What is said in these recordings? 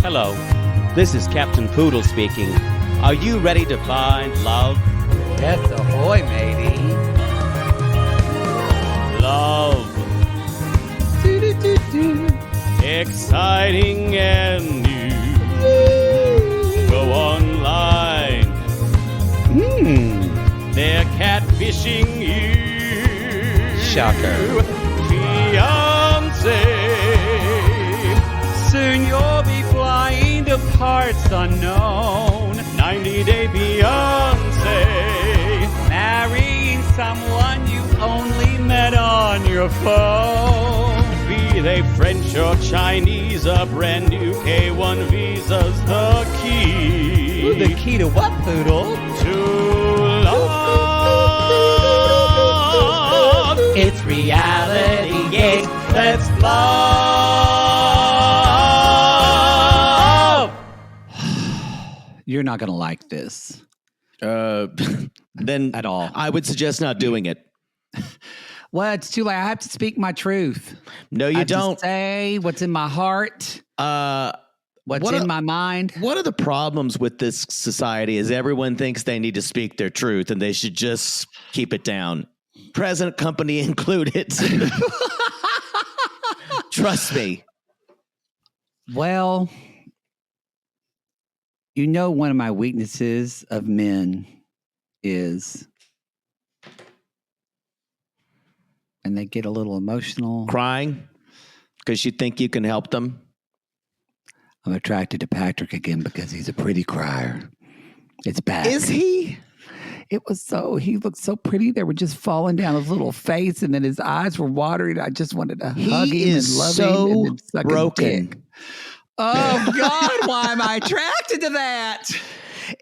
Hello, this is Captain Poodle speaking. Are you ready to find love? Yes, ahoy, matey. Love. Exciting and new. Go online. They're catfishing you. Shocker. Fiancé. Soon you'll be flying to parts unknown. 90-day Beyonce. Marrying someone you only met on your phone. Be they French or Chinese, a brand new K1 visa's the key. Ooh, the key to what, Poodle? To love. It's reality, yes, Let's love. You're not going to like this. Then At all. I would suggest not doing it. Well, it's too late. I have to speak my truth. No, I you have don't. to say what's in my heart, what's in my mind. One of the problems with this society is everyone thinks they need to speak their truth and they should just keep it down. Present company included. Trust me. Well, you know, one of my weaknesses of men is, and they get a little emotional. Crying because you think you can help them. I'm attracted to Patrick again because he's a pretty crier. It's bad. Is he? It was so, he looked so pretty. They were just falling down his little face and then his eyes were watering. I just wanted to hug him and love him and then suck broken. his dick. Oh, God, why am I attracted to that?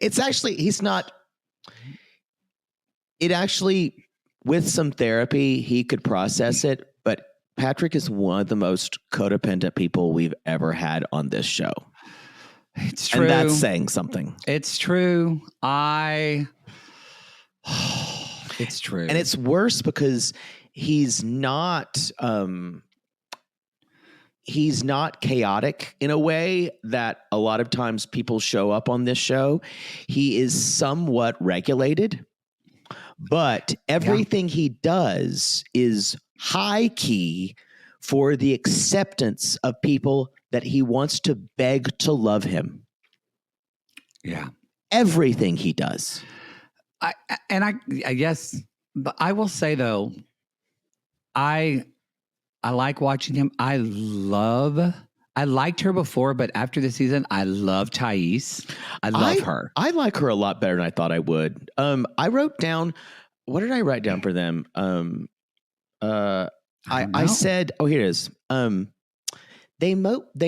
It's actually, he's not. It actually, with some therapy, he could process it. But Patrick is one of the most codependent people we've ever had on this show. It's true. And that's saying something. It's true. It's true. And it's worse because he's not chaotic in a way that a lot of times people show up on this show. He is somewhat regulated, but everything he does is high key for the acceptance of people that he wants to beg to love him. Yeah. Everything he does. I guess, but I will say though, I like watching him. I liked her before, but after the season, I love Thais. I love her. I like her a lot better than I thought I would. I wrote down, what did I write down for them? I said, oh, here it is. They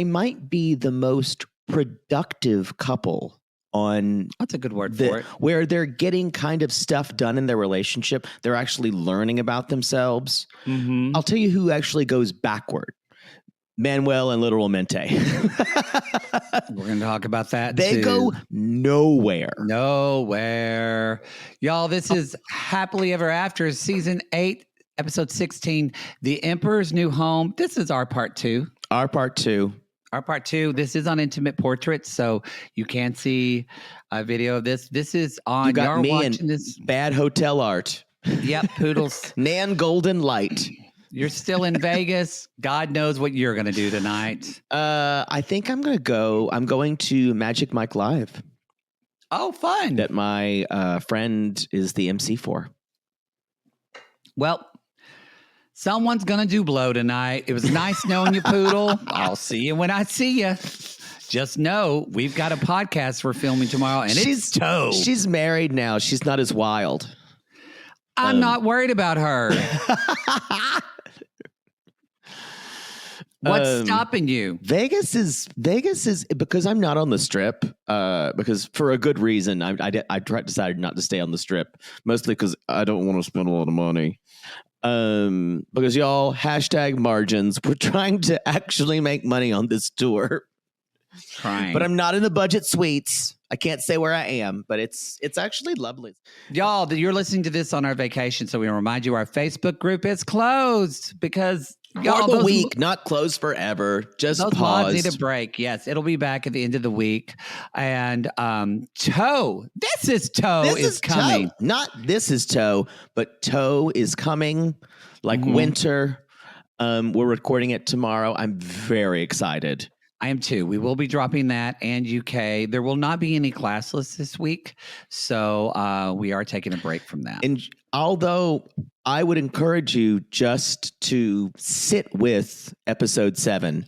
might be the most productive couple on. That's a good word for it. Where they're getting kind of stuff done in their relationship. They're actually learning about themselves. Mm-hmm. I'll tell you who actually goes backward. Manuel and Literalmente. We're going to talk about that They too. go nowhere. Nowhere. Y'all, this is Happily Ever After, Season 8, Episode 16, The Emperor's New Home. This is our part 2. Our part 2. Our part 2. This is on Intimate Portraits, so you can see a video of this. This is on. You got me watching in this. bad hotel art. Yep, Poodles. Nan Golden Light. You're still in Vegas. God knows what you're going to do tonight. I think I'm going to go. I'm going to Magic Mike Live. Oh, fun. That my friend is the MC for. Well, someone's going to do blow tonight. It was nice knowing you, Poodle. I'll see you when I see you. Just know we've got a podcast we're filming tomorrow, and it's Toe. She's married now. She's not as wild. I'm not worried about her. What's stopping you? Vegas is because I'm not on the Strip. Because for a good reason, I decided not to stay on the Strip. Mostly because I don't want to spend a lot of money. Because y'all #margins. We're trying to actually make money on this tour. Trying, but I'm not in the budget suites. I can't say where I am, but it's actually lovely. Y'all, you're listening to this on our vacation, so we remind you our Facebook group is closed because For the week, not closed forever. Just those paused. mods need a break. Yes, it'll be back at the end of the week. And Toe, this is coming. Toe. Not this is Toe, but Toe is coming like winter. We're recording it tomorrow. I'm very excited. I am too. We will be dropping that and UK. There will not be any classless this week. So we are taking a break from that. And although I would encourage you just to sit with episode 7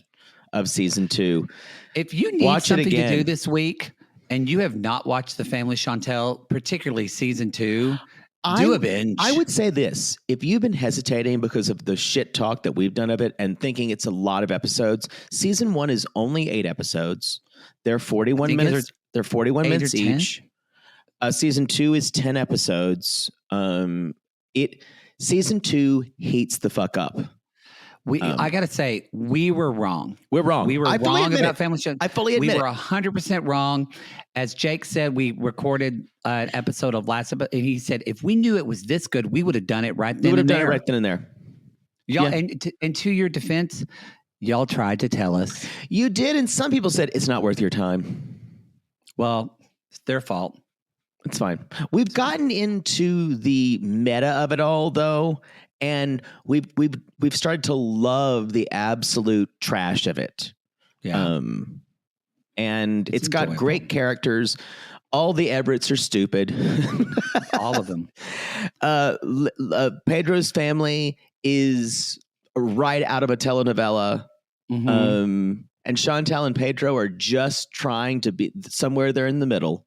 of season 2. If you need something to do this week and you have not watched The Family Chantel, particularly season 2, do a binge. I would say this. If you've been hesitating because of the shit talk that we've done of it and thinking it's a lot of episodes, season 1 is only 8 episodes. They're 41 minutes. They're 41 minutes each. Season 2 is 10 episodes. Season 2 heats the fuck up. I got to say, we were wrong. We're wrong. We were wrong about Family Chantel. I fully admit we were 100% wrong. As Jake said, we recorded an episode of last episode, and he said, if we knew it was this good, we would have done it right then and there. We would have done it right then and there. Y'all, and to your defense, y'all tried to tell us. You did, and some people said it's not worth your time. Well, it's their fault. It's fine. We've gotten into the meta of it all, though, and we've started to love the absolute trash of it. Yeah. And it's got great characters. All the Everetts are stupid. All of them. Pedro's family is right out of a telenovela. And Chantal and Pedro are just trying to be somewhere there in the middle.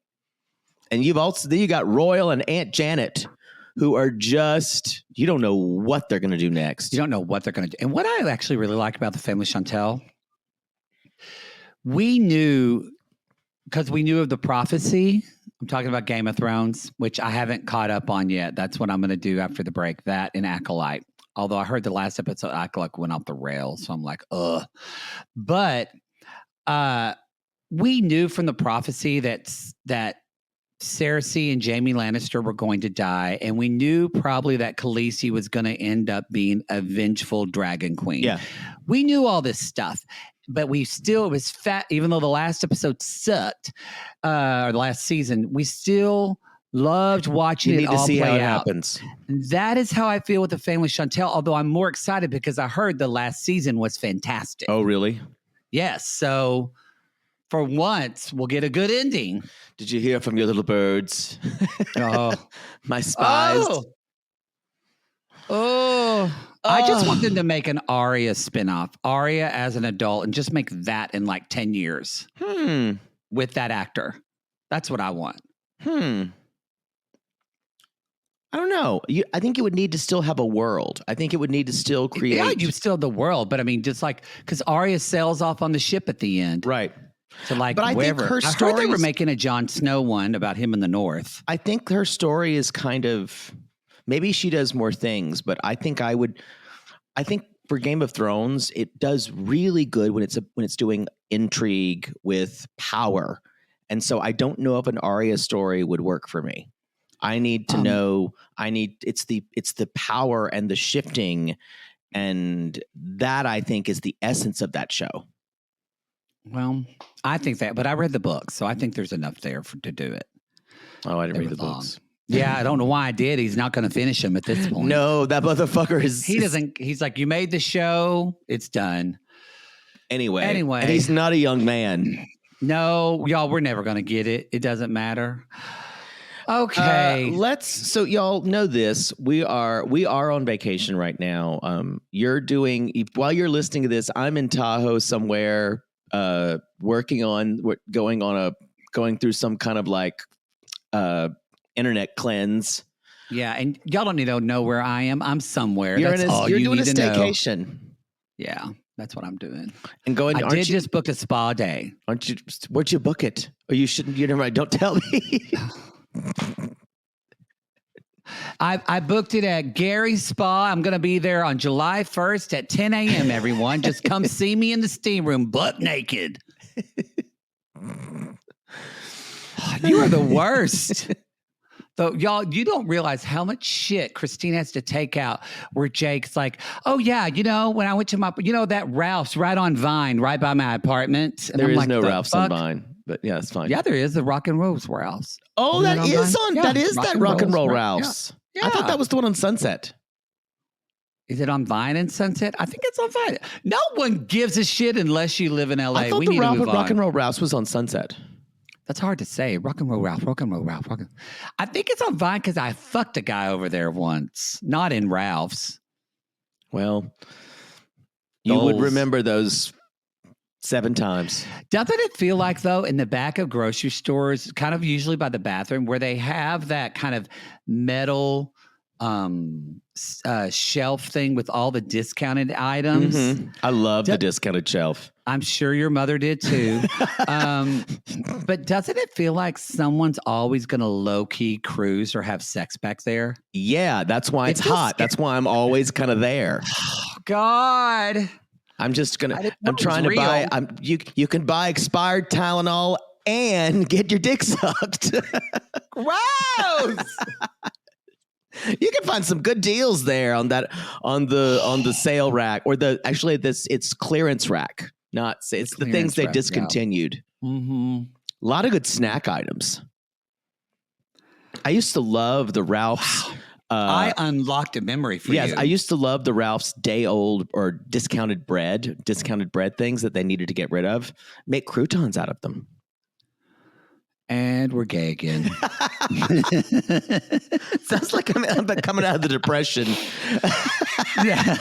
And you got Royal and Aunt Janet, who are just, you don't know what they're going to do next. You don't know what they're going to do. And what I actually really like about The Family Chantel, we knew, because we knew of the prophecy. I'm talking about Game of Thrones, which I haven't caught up on yet. That's what I'm going to do after the break, that and Acolyte. Although I heard the last episode, Acolyte went off the rails. So I'm like, ugh. But we knew from the prophecy that Cersei and Jaime Lannister were going to die, and we knew probably that Khaleesi was going to end up being a vengeful dragon queen. Yeah, we knew all this stuff, but we still, it was fat. Even though the last episode sucked, or the last season, we still loved watching it all play out. You need to see how it happens. And that is how I feel with The Family Chantel. Although I'm more excited because I heard the last season was fantastic. Oh, really? Yes. So for once, we'll get a good ending. Did you hear from your little birds? Oh, my spies. I just want them to make an Arya spinoff. Arya as an adult, and just make that in like 10 years. With that actor. That's what I want. I don't know. I think it would need to still have a world. I think it would need to still create. Yeah, you still have the world, but I mean, just like, because Arya sails off on the ship at the end. Right. To like but I wherever. think her story. I heard they were making a Jon Snow one about him in the north. I think her story is kind of, maybe she does more things, but I think for Game of Thrones, it does really good when it's doing intrigue with power. And so I don't know if an Arya story would work for me. I need to know, it's the power and the shifting, and that I think is the essence of that show. Well, I think that, but I read the books, so I think there's enough there to do it. Oh, I didn't read the books. Yeah, I don't know why I did. He's not going to finish them at this point. No, that motherfucker is. He doesn't. He's like, you made the show. It's done. Anyway. And he's not a young man. No, y'all, we're never going to get it. It doesn't matter. Okay. So y'all know this. We are on vacation right now. While you're listening to this, I'm in Tahoe somewhere, going through some kind of like internet cleanse. Yeah, and y'all don't need to know where I am. I'm somewhere. You're doing a staycation. Know. Yeah, that's what I'm doing. And I did just book a spa day. Where'd you book it? Or you shouldn't. You never. Don't tell me. I booked it at Gary's Spa. I'm going to be there on July 1st at 10 a.m., everyone. Just come see me in the steam room, butt naked. You are the worst. So y'all, you don't realize how much shit Christine has to take out where Jake's like, oh yeah, when I went to my, that Ralph's right on Vine, right by my apartment. And There I'm is like, no the Ralph's fuck? on Vine, but yeah, it's fine. Yeah, there is the Rock and Roll's Ralph's. Oh, Isn't that is Vine? on. Yeah, That is that Rock and Roll Ralph's. Yeah. I thought that was the one on Sunset. Is it on Vine and Sunset? I think it's on Vine. No one gives a shit unless you live in LA. I thought We the need to move Rock on. and Roll Ralph's was on Sunset. That's hard to say. Rock and Roll Ralph. I think it's on Vine because I fucked a guy over there once, not in Ralph's. Well, you would remember those 7 times. Doesn't it feel like, though, in the back of grocery stores, kind of usually by the bathroom, where they have that kind of metal shelf thing with all the discounted items? Mm-hmm. I love the discounted shelf. I'm sure your mother did too. But doesn't it feel like someone's always going to low-key cruise or have sex back there? Yeah, that's why it's hot. That's why I'm always kind of there. Oh, God. I'm trying to buy. You can buy expired Tylenol and get your dick sucked. Gross. You can find some good deals there on the sale rack or it's clearance rack. It's the things they discontinued. Yeah. Mm-hmm. A lot of good snack items. I used to love the Ralph's. I unlocked a memory for you. Yes, I used to love the Ralph's day old or discounted bread things that they needed to get rid of. Make croutons out of them. And we're gay again. Sounds like I'm coming out of the depression. Yeah.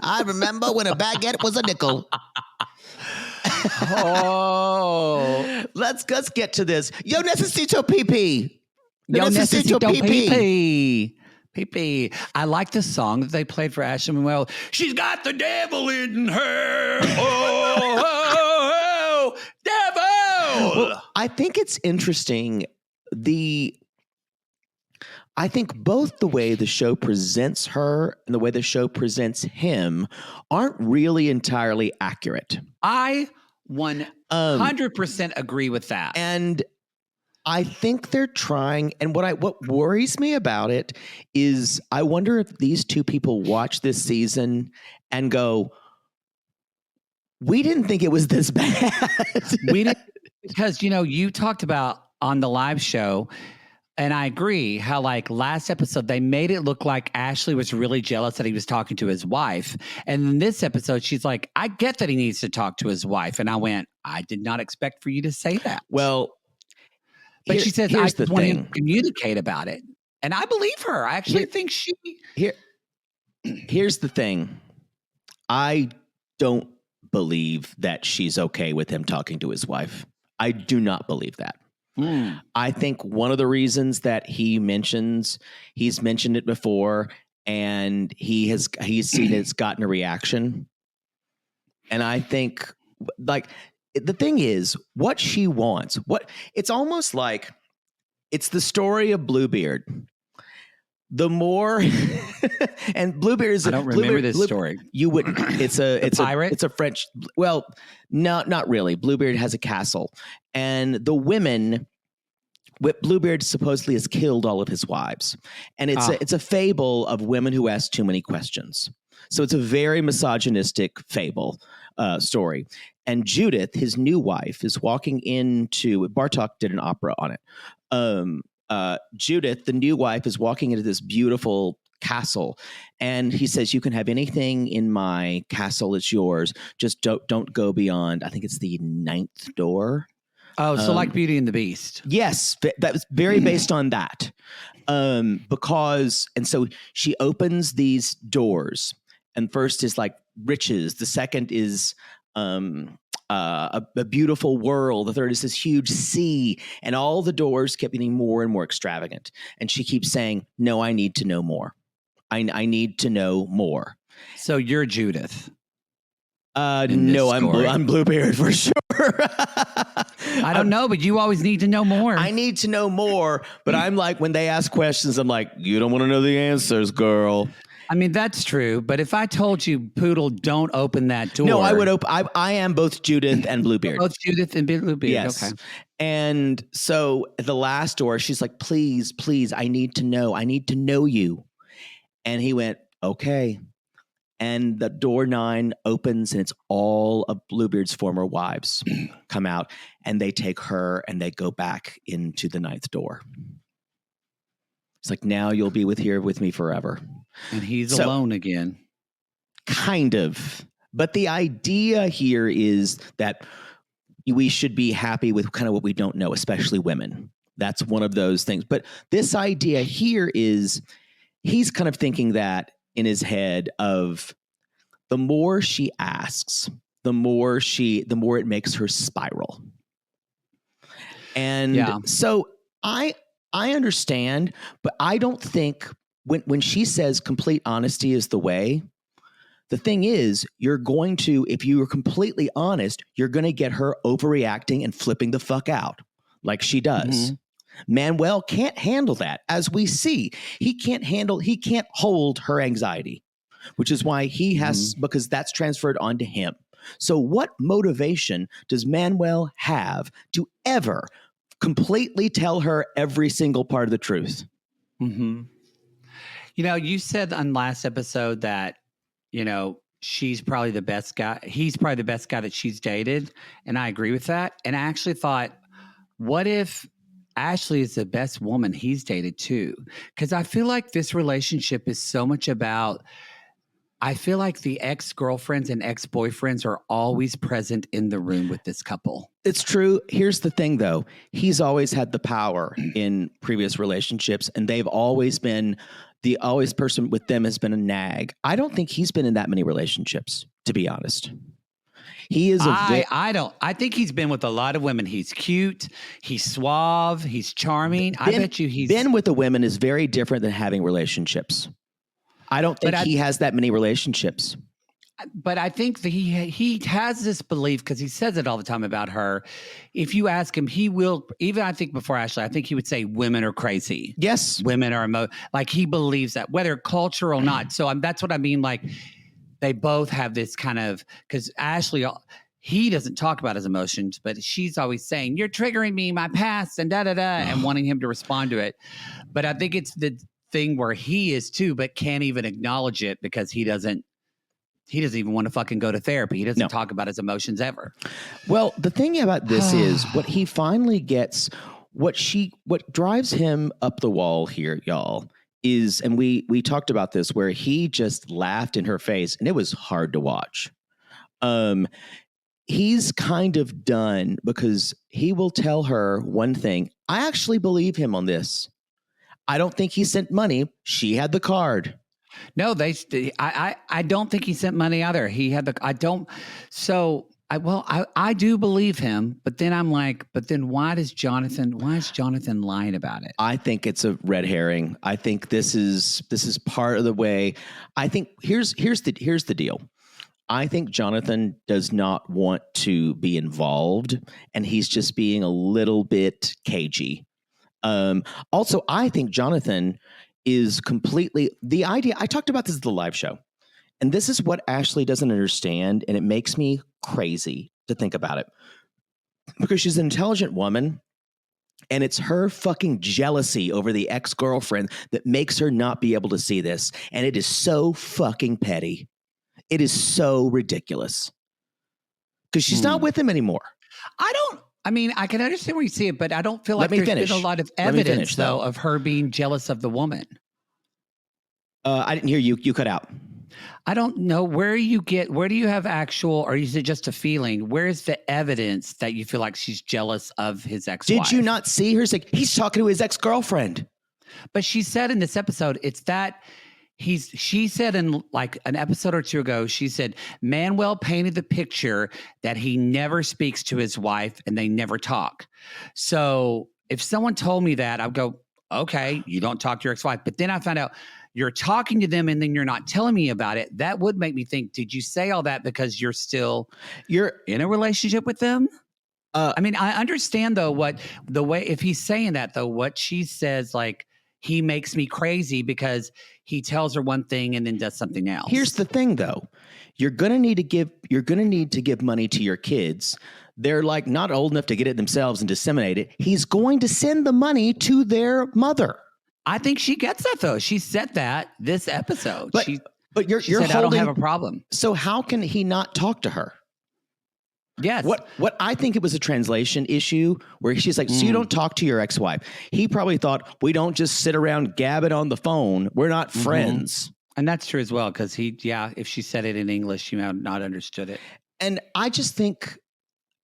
I remember when a baguette was a nickel. Oh. Let's get to this. Yo necesito pee-pee. Yo necesito pee-pee. Pee-pee. I like the song that they played for Ashley Manuel. She's got the devil in her. Oh, devil. Well, I think it's interesting. I think both the way the show presents her and the way the show presents him aren't really entirely accurate. I 100% agree with that. And I think they're trying. And what worries me about it is I wonder if these two people watch this season and go, we didn't think it was this bad. We didn't, because, you talked about on the live show, and I agree how last episode, they made it look like Ashley was really jealous that he was talking to his wife. And in this episode, she's like, I get that he needs to talk to his wife. And I went, I did not expect for you to say that. Well, but she says, I just want to communicate about it. And I believe her. I actually think here's the thing. I don't believe that she's okay with him talking to his wife. I do not believe that. I think one of the reasons that he's mentioned it before, and he's seen it's gotten a reaction. And I think the thing is what she wants, it's almost like it's the story of Bluebeard. The more and Bluebeard is I don't remember this story. You wouldn't. It's a pirate? It's a French. Well, no, not really. Bluebeard has a castle, and the women. Bluebeard supposedly has killed all of his wives, and it's a fable of women who ask too many questions. So it's a very misogynistic fable story. And Judith, his new wife, is walking into. Bartok did an opera on it. Judith, the new wife, is walking into this beautiful castle, and he says, "You can have anything in my castle; it's yours. Just don't go beyond. I think it's the 9th door." Oh, so like Beauty and the Beast. Yes, that was very based on that. And so she opens these doors, and first is like riches. The second is a beautiful world. The third is this huge sea, and all the doors kept getting more and more extravagant. And she keeps saying, "No, I need to know more. I need to know more." So you're Judith. No, I'm Bluebeard for sure. I don't know, but you always need to know more. I need to know more, but I'm like, when they ask questions, I'm like, you don't want to know the answers, girl. I mean, that's true. But if I told you, Poodle, don't open that door. No, I would open. I am both Judith and Bluebeard. Both Judith and Bluebeard. Yes. Okay. And so at the last door, she's like, please, please, I need to know. I need to know you. And he went, okay. And the door 9 opens and it's all of Bluebeard's former wives come out and they take her and they go back into the 9th door. It's like, now you'll be here with me forever. And he's alone again. Kind of. But the idea here is that we should be happy with kind of what we don't know, especially women. That's one of those things. But this idea here is he's kind of thinking that in his head of the more she asks, the more it makes her spiral. And so I understand, but I don't think when she says complete honesty is the way, the thing is, you're going to, if you are completely honest, you're going to get her overreacting and flipping the fuck out like she does. Mm-hmm. Manuel can't handle that. As we see, he can't hold her anxiety, which is why he has, because that's transferred onto him. So what motivation does Manuel have to ever completely tell her every single part of the truth? Mm-hmm. You know, you said on last episode that, you know, she's probably the best guy. He's probably the best guy that she's dated. And I agree with that. And I actually thought, what if Ashley is the best woman he's dated too? Because I feel like this relationship is so much about, I feel like the ex-girlfriends and ex-boyfriends are always present in the room with this couple. It's true. Here's the thing, though. He's always had the power in previous relationships, and they've always been the always person with them has been a nag. I don't think he's been in that many relationships, to be honest. He is I think he's been with a lot of women. He's cute, he's suave, he's charming. I bet you he's been with the women is very different than having relationships. I don't think he has that many relationships. But I think that he has this belief, because he says it all the time about her. If you ask him, he will, even I think before Ashley, I think he would say women are crazy. Yes. Women are like he believes that, whether cultural or not. So that's what I mean. Like they both have this kind of, because Ashley, he doesn't talk about his emotions, but she's always saying, you're triggering me, my past, and da-da-da, and wanting him to respond to it. But I think it's the thing where he is too, but can't even acknowledge it because he doesn't even want to fucking go to therapy. He doesn't talk about his emotions ever. Well, the thing about this is what he finally gets, what drives him up the wall here, y'all, is, and we talked about this, where he just laughed in her face and it was hard to watch. He's kind of done because he will tell her one thing. I actually believe him on this. I don't think he sent money. She had the card. No, I don't think he sent money either. He had I do believe him, but then I'm like, why is Jonathan lying about it? I think it's a red herring. I think this is part of the way. I think here's the deal. I think Jonathan does not want to be involved, and he's just being a little bit cagey. Also, I think Jonathan is completely the idea. I talked about this at the live show, and this is what Ashley doesn't understand, and it makes me crazy to think about it, because she's an intelligent woman, and it's her fucking jealousy over the ex-girlfriend that makes her not be able to see this, and it is so fucking petty. It is so ridiculous because she's not with him anymore. I mean, I can understand where you see it, but I don't feel like there's been a lot of evidence, though, of her being jealous of the woman. I didn't hear you. You cut out. I don't know. Where do you have actual, or is it just a feeling? Where is the evidence that you feel like she's jealous of his ex-wife? Did you not see her? He's talking to his ex-girlfriend. But she said in this episode, it's that she said in like an episode or two ago, she said, Manuel painted the picture that he never speaks to his wife and they never talk. So if someone told me that, I'd go, okay, you don't talk to your ex-wife. But then I found out you're talking to them and then you're not telling me about it. That would make me think, did you say all that because you're in a relationship with them? I mean, I understand though if he's saying that though, what she says, like, he makes me crazy because he tells her one thing and then does something else. Here's the thing, though. You're gonna need to give money to your kids. They're like not old enough to get it themselves and disseminate it. He's going to send the money to their mother. I think she gets that though. She said that this episode. But you're said, I don't have a problem. So how can he not talk to her? Yes. What I think it was a translation issue where she's like, so you don't talk to your ex-wife. He probably thought, we don't just sit around gabbing on the phone. We're not friends. And that's true as well, because if she said it in English, you might have not understood it. And I just think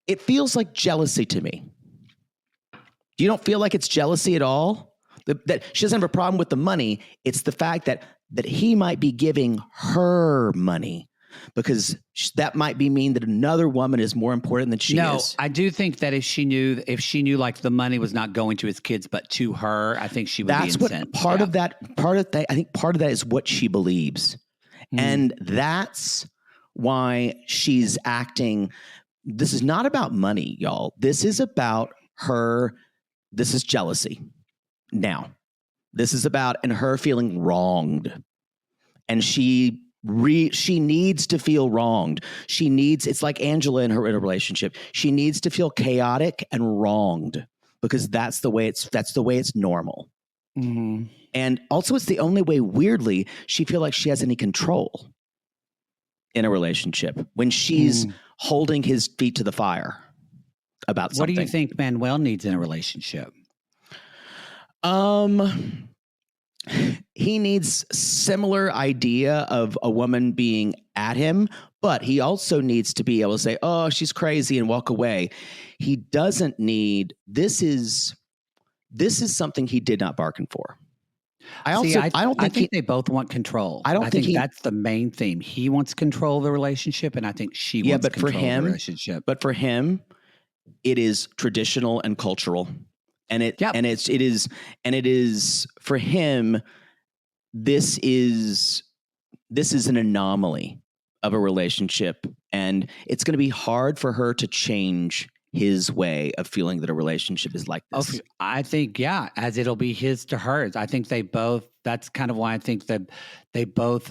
it feels like jealousy to me. You don't feel like it's jealousy at all? That she doesn't have a problem with the money. It's the fact that he might be giving her money because that might mean that another woman is more important than she is. No, I do think that if she knew like the money was not going to his kids but to her, I think she would be incensed. That's what part of that. I think part of that is what she believes, and that's why she's acting. This is not about money, y'all. This is about her. This is jealousy. Now, this is about and her feeling wronged, and she needs to feel wronged. It's like Angela in a relationship. She needs to feel chaotic and wronged because that's the way it's normal. Mm-hmm. And also, it's the only way. Weirdly, she feels like she has any control in a relationship when she's holding his feet to the fire about something. What do you think Manuel needs in a relationship? He needs similar idea of a woman being at him, but he also needs to be able to say, "Oh, she's crazy," and walk away. He doesn't need. This is something he did not bargain for. I think they both want control. I think that's the main theme. He wants control of the relationship, and I think she wants control of the relationship. But for him, it is traditional and cultural. And it is for him, this is an anomaly of a relationship, and it's going to be hard for her to change his way of feeling that a relationship is like this. I think, as it'll be his to hers. I think they both, that's kind of why I think that they both,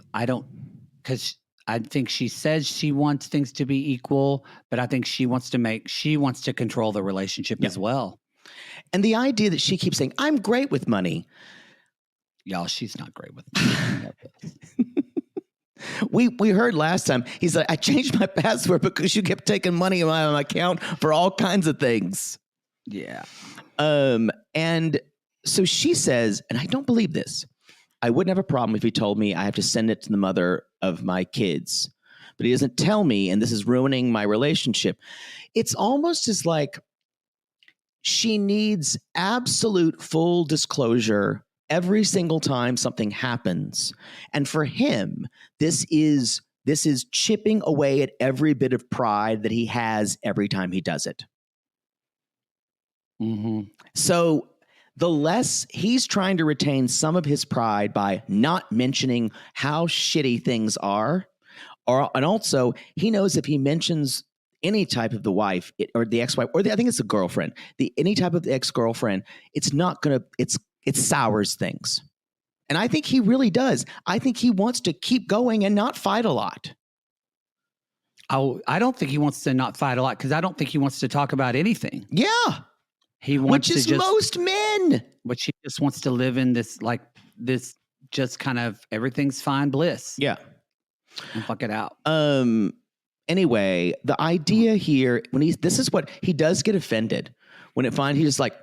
because I think she says she wants things to be equal, but I think she wants to control the relationship as well. And the idea that she keeps saying, I'm great with money. Y'all, she's not great with money. We heard last time, he's like, I changed my password because you kept taking money out of my account for all kinds of things. Yeah. And so she says, and I don't believe this, I wouldn't have a problem if he told me I have to send it to the mother of my kids, but he doesn't tell me, and this is ruining my relationship. It's almost as like she needs absolute full disclosure every single time something happens. And for him, this is chipping away at every bit of pride that he has every time he does it. Mm-hmm. So the less he's trying to retain some of his pride by not mentioning how shitty things are, and also he knows if he mentions any type of the wife or the ex-wife, or I think it's a girlfriend, any type of ex-girlfriend, it's not going to, it sours things. And I think he really does. I think he wants to keep going and not fight a lot. Oh, I don't think he wants to not fight a lot because I don't think he wants to talk about anything. Yeah. He wants Which is to most men. Which he just wants to live in this just kind of everything's fine bliss. Yeah. And fuck it out. Anyway, the idea here, this is what he does get offended when it finds he's just like,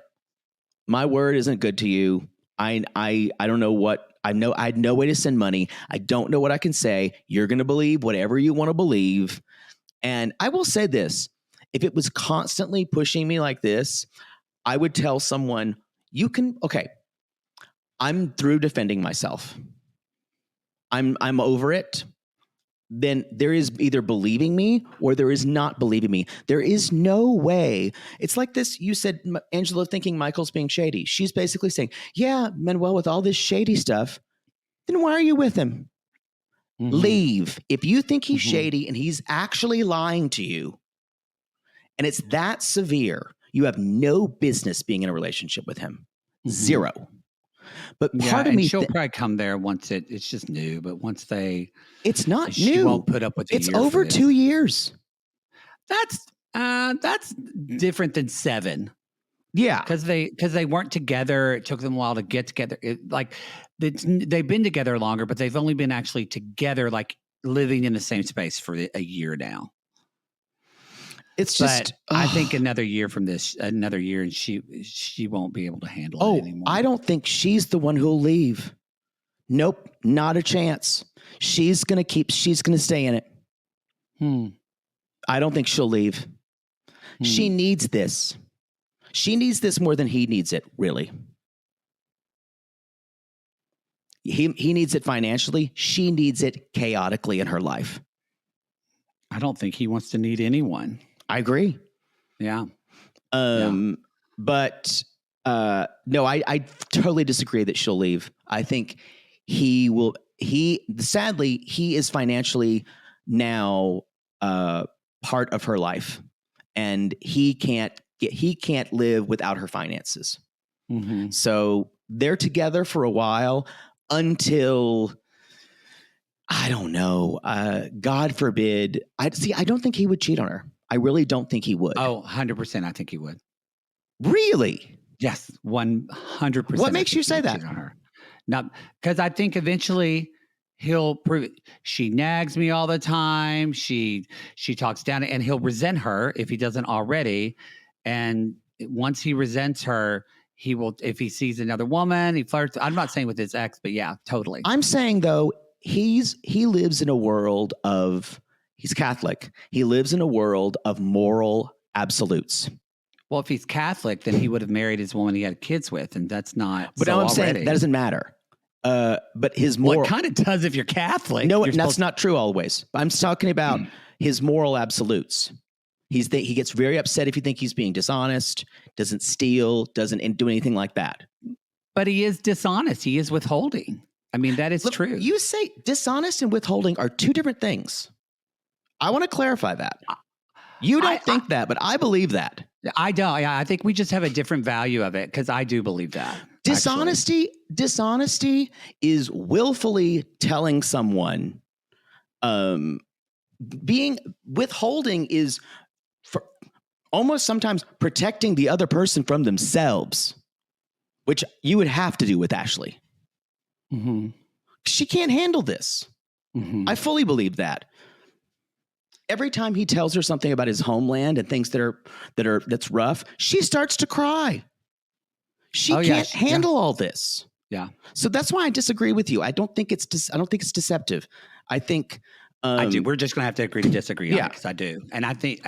my word isn't good to you. I don't know what I know. I had no way to send money. I don't know what I can say. You're going to believe whatever you want to believe. And I will say this, if it was constantly pushing me like this, I would tell someone, I'm through defending myself. I'm over it. Then there is either believing me or there is not believing me. There is no way. It's like this. You said, Angela, thinking Michael's being shady. She's basically saying, yeah, Manuel, with all this shady stuff, then why are you with him? Mm-hmm. Leave. If you think he's shady and he's actually lying to you, and it's that severe, you have no business being in a relationship with him. Mm-hmm. Zero. But Yeah, part of and me, she'll probably come there once it's just new. But once it's not she new. won't put up with a It's year for over this. 2 years. That's different than 7. Yeah. Because they weren't together. It took them a while to get together. They've been together longer, but they've only been actually together, like living in the same space for a year now. It's just, I think another year, and she won't be able to handle it anymore. I don't think she's the one who'll leave. Nope, not a chance. She's gonna stay in it. I don't think she'll leave. She needs this. She needs this more than he needs it, really. He needs it financially. She needs it chaotically in her life. I don't think he wants to need anyone. I agree. Yeah. But no, I totally disagree that she'll leave. I think sadly, he is financially now part of her life, and he can't live without her finances. Mm-hmm. So they're together for a while until, I don't know, God forbid. I don't think he would cheat on her. I really don't think he would. Oh, 100%. I think he would. Really? Yes, 100%. What makes you say that? On her? Not because I think eventually he'll prove. She nags me all the time. She talks down, and he'll resent her if he doesn't already. And once he resents her, he will. If he sees another woman, he flirts. I'm not saying with his ex, but yeah, totally. I'm saying though, he lives in a world of. He's Catholic. He lives in a world of moral absolutes. Well, if he's Catholic, then he would have married his woman he had kids with, and that's not. But now I'm saying that doesn't matter. But his moral, it kind of does if you're Catholic. No, that's not true always. I'm talking about his moral absolutes. He gets very upset if you think he's being dishonest, doesn't steal, doesn't do anything like that. But he is dishonest. He is withholding. I mean, that is true. You say dishonest and withholding are two different things. I want to clarify that. You don't think that, but I believe that. I don't. Yeah, I think we just have a different value of it because I do believe that. Dishonesty is willfully telling someone. Withholding is almost sometimes protecting the other person from themselves, which you would have to do with Ashley. Mm-hmm. She can't handle this. Mm-hmm. I fully believe that. Every time he tells her something about his homeland and things that's rough, she starts to cry. She can't handle all this. Yeah. So that's why I disagree with you. I don't think it's deceptive. I think I do. We're just going to have to agree to disagree. Yeah, because I do, and I think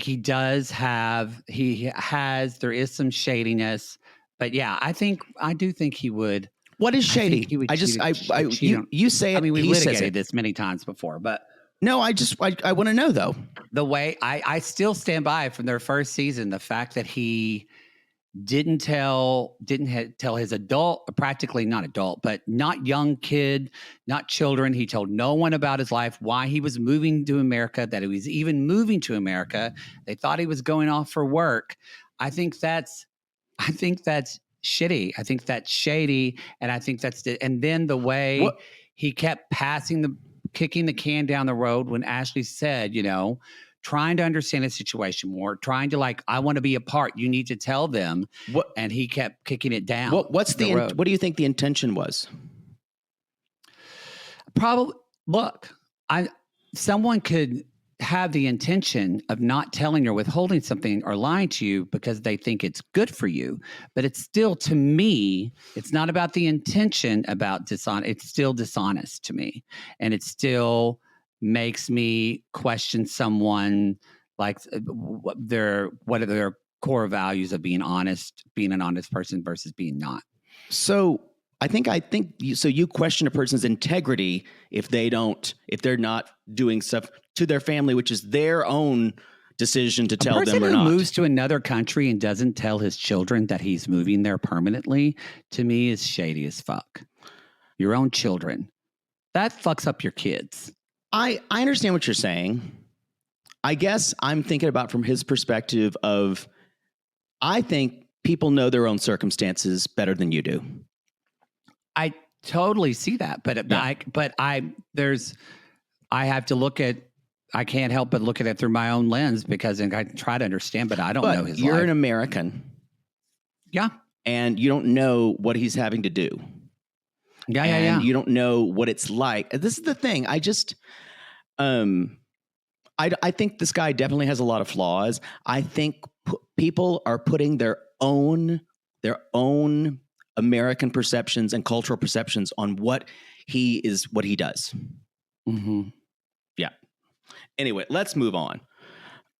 he does have. There is some shadiness, but yeah, I do think he would. What is shady? You say it. I mean, we litigated this many times before, but no, I want to know though. The way I still stand by from their first season, the fact that he didn't tell his practically not adult, but not young kid, not children. He told no one about his life, why he was moving to America, that he was even moving to America. They thought he was going off for work. I think that's shitty. I think that's shady. And I think and then the way he kept kicking the can down the road when Ashley said, trying to understand the situation more, trying to I want to be a part. You need to tell them. And he kept kicking it down. What do you think the intention was? Probably, someone could have the intention of not telling or withholding something or lying to you because they think it's good for you. But it's still, to me, it's not about the intention about dishonest. It's still dishonest to me. And it still makes me question someone what are their core values of being honest, being an honest person versus being not. So I think you question a person's integrity if they're not doing stuff to their family, which is their own decision to tell them or not. A person who moves to another country and doesn't tell his children that he's moving there permanently, to me, is shady as fuck. Your own children. That fucks up your kids. I understand what you're saying. I guess I'm thinking about from his perspective of, I think people know their own circumstances better than you do. I totally see that, but I have to look at. I can't help but look at it through my own lens because I try to understand, but I don't know his life. You're an American. Yeah. And you don't know what he's having to do. Yeah. You don't know what it's like. This is the thing. I just, I think this guy definitely has a lot of flaws. I think people are putting their own American perceptions and cultural perceptions on what he does. Mm-hmm. Yeah. Anyway, let's move on.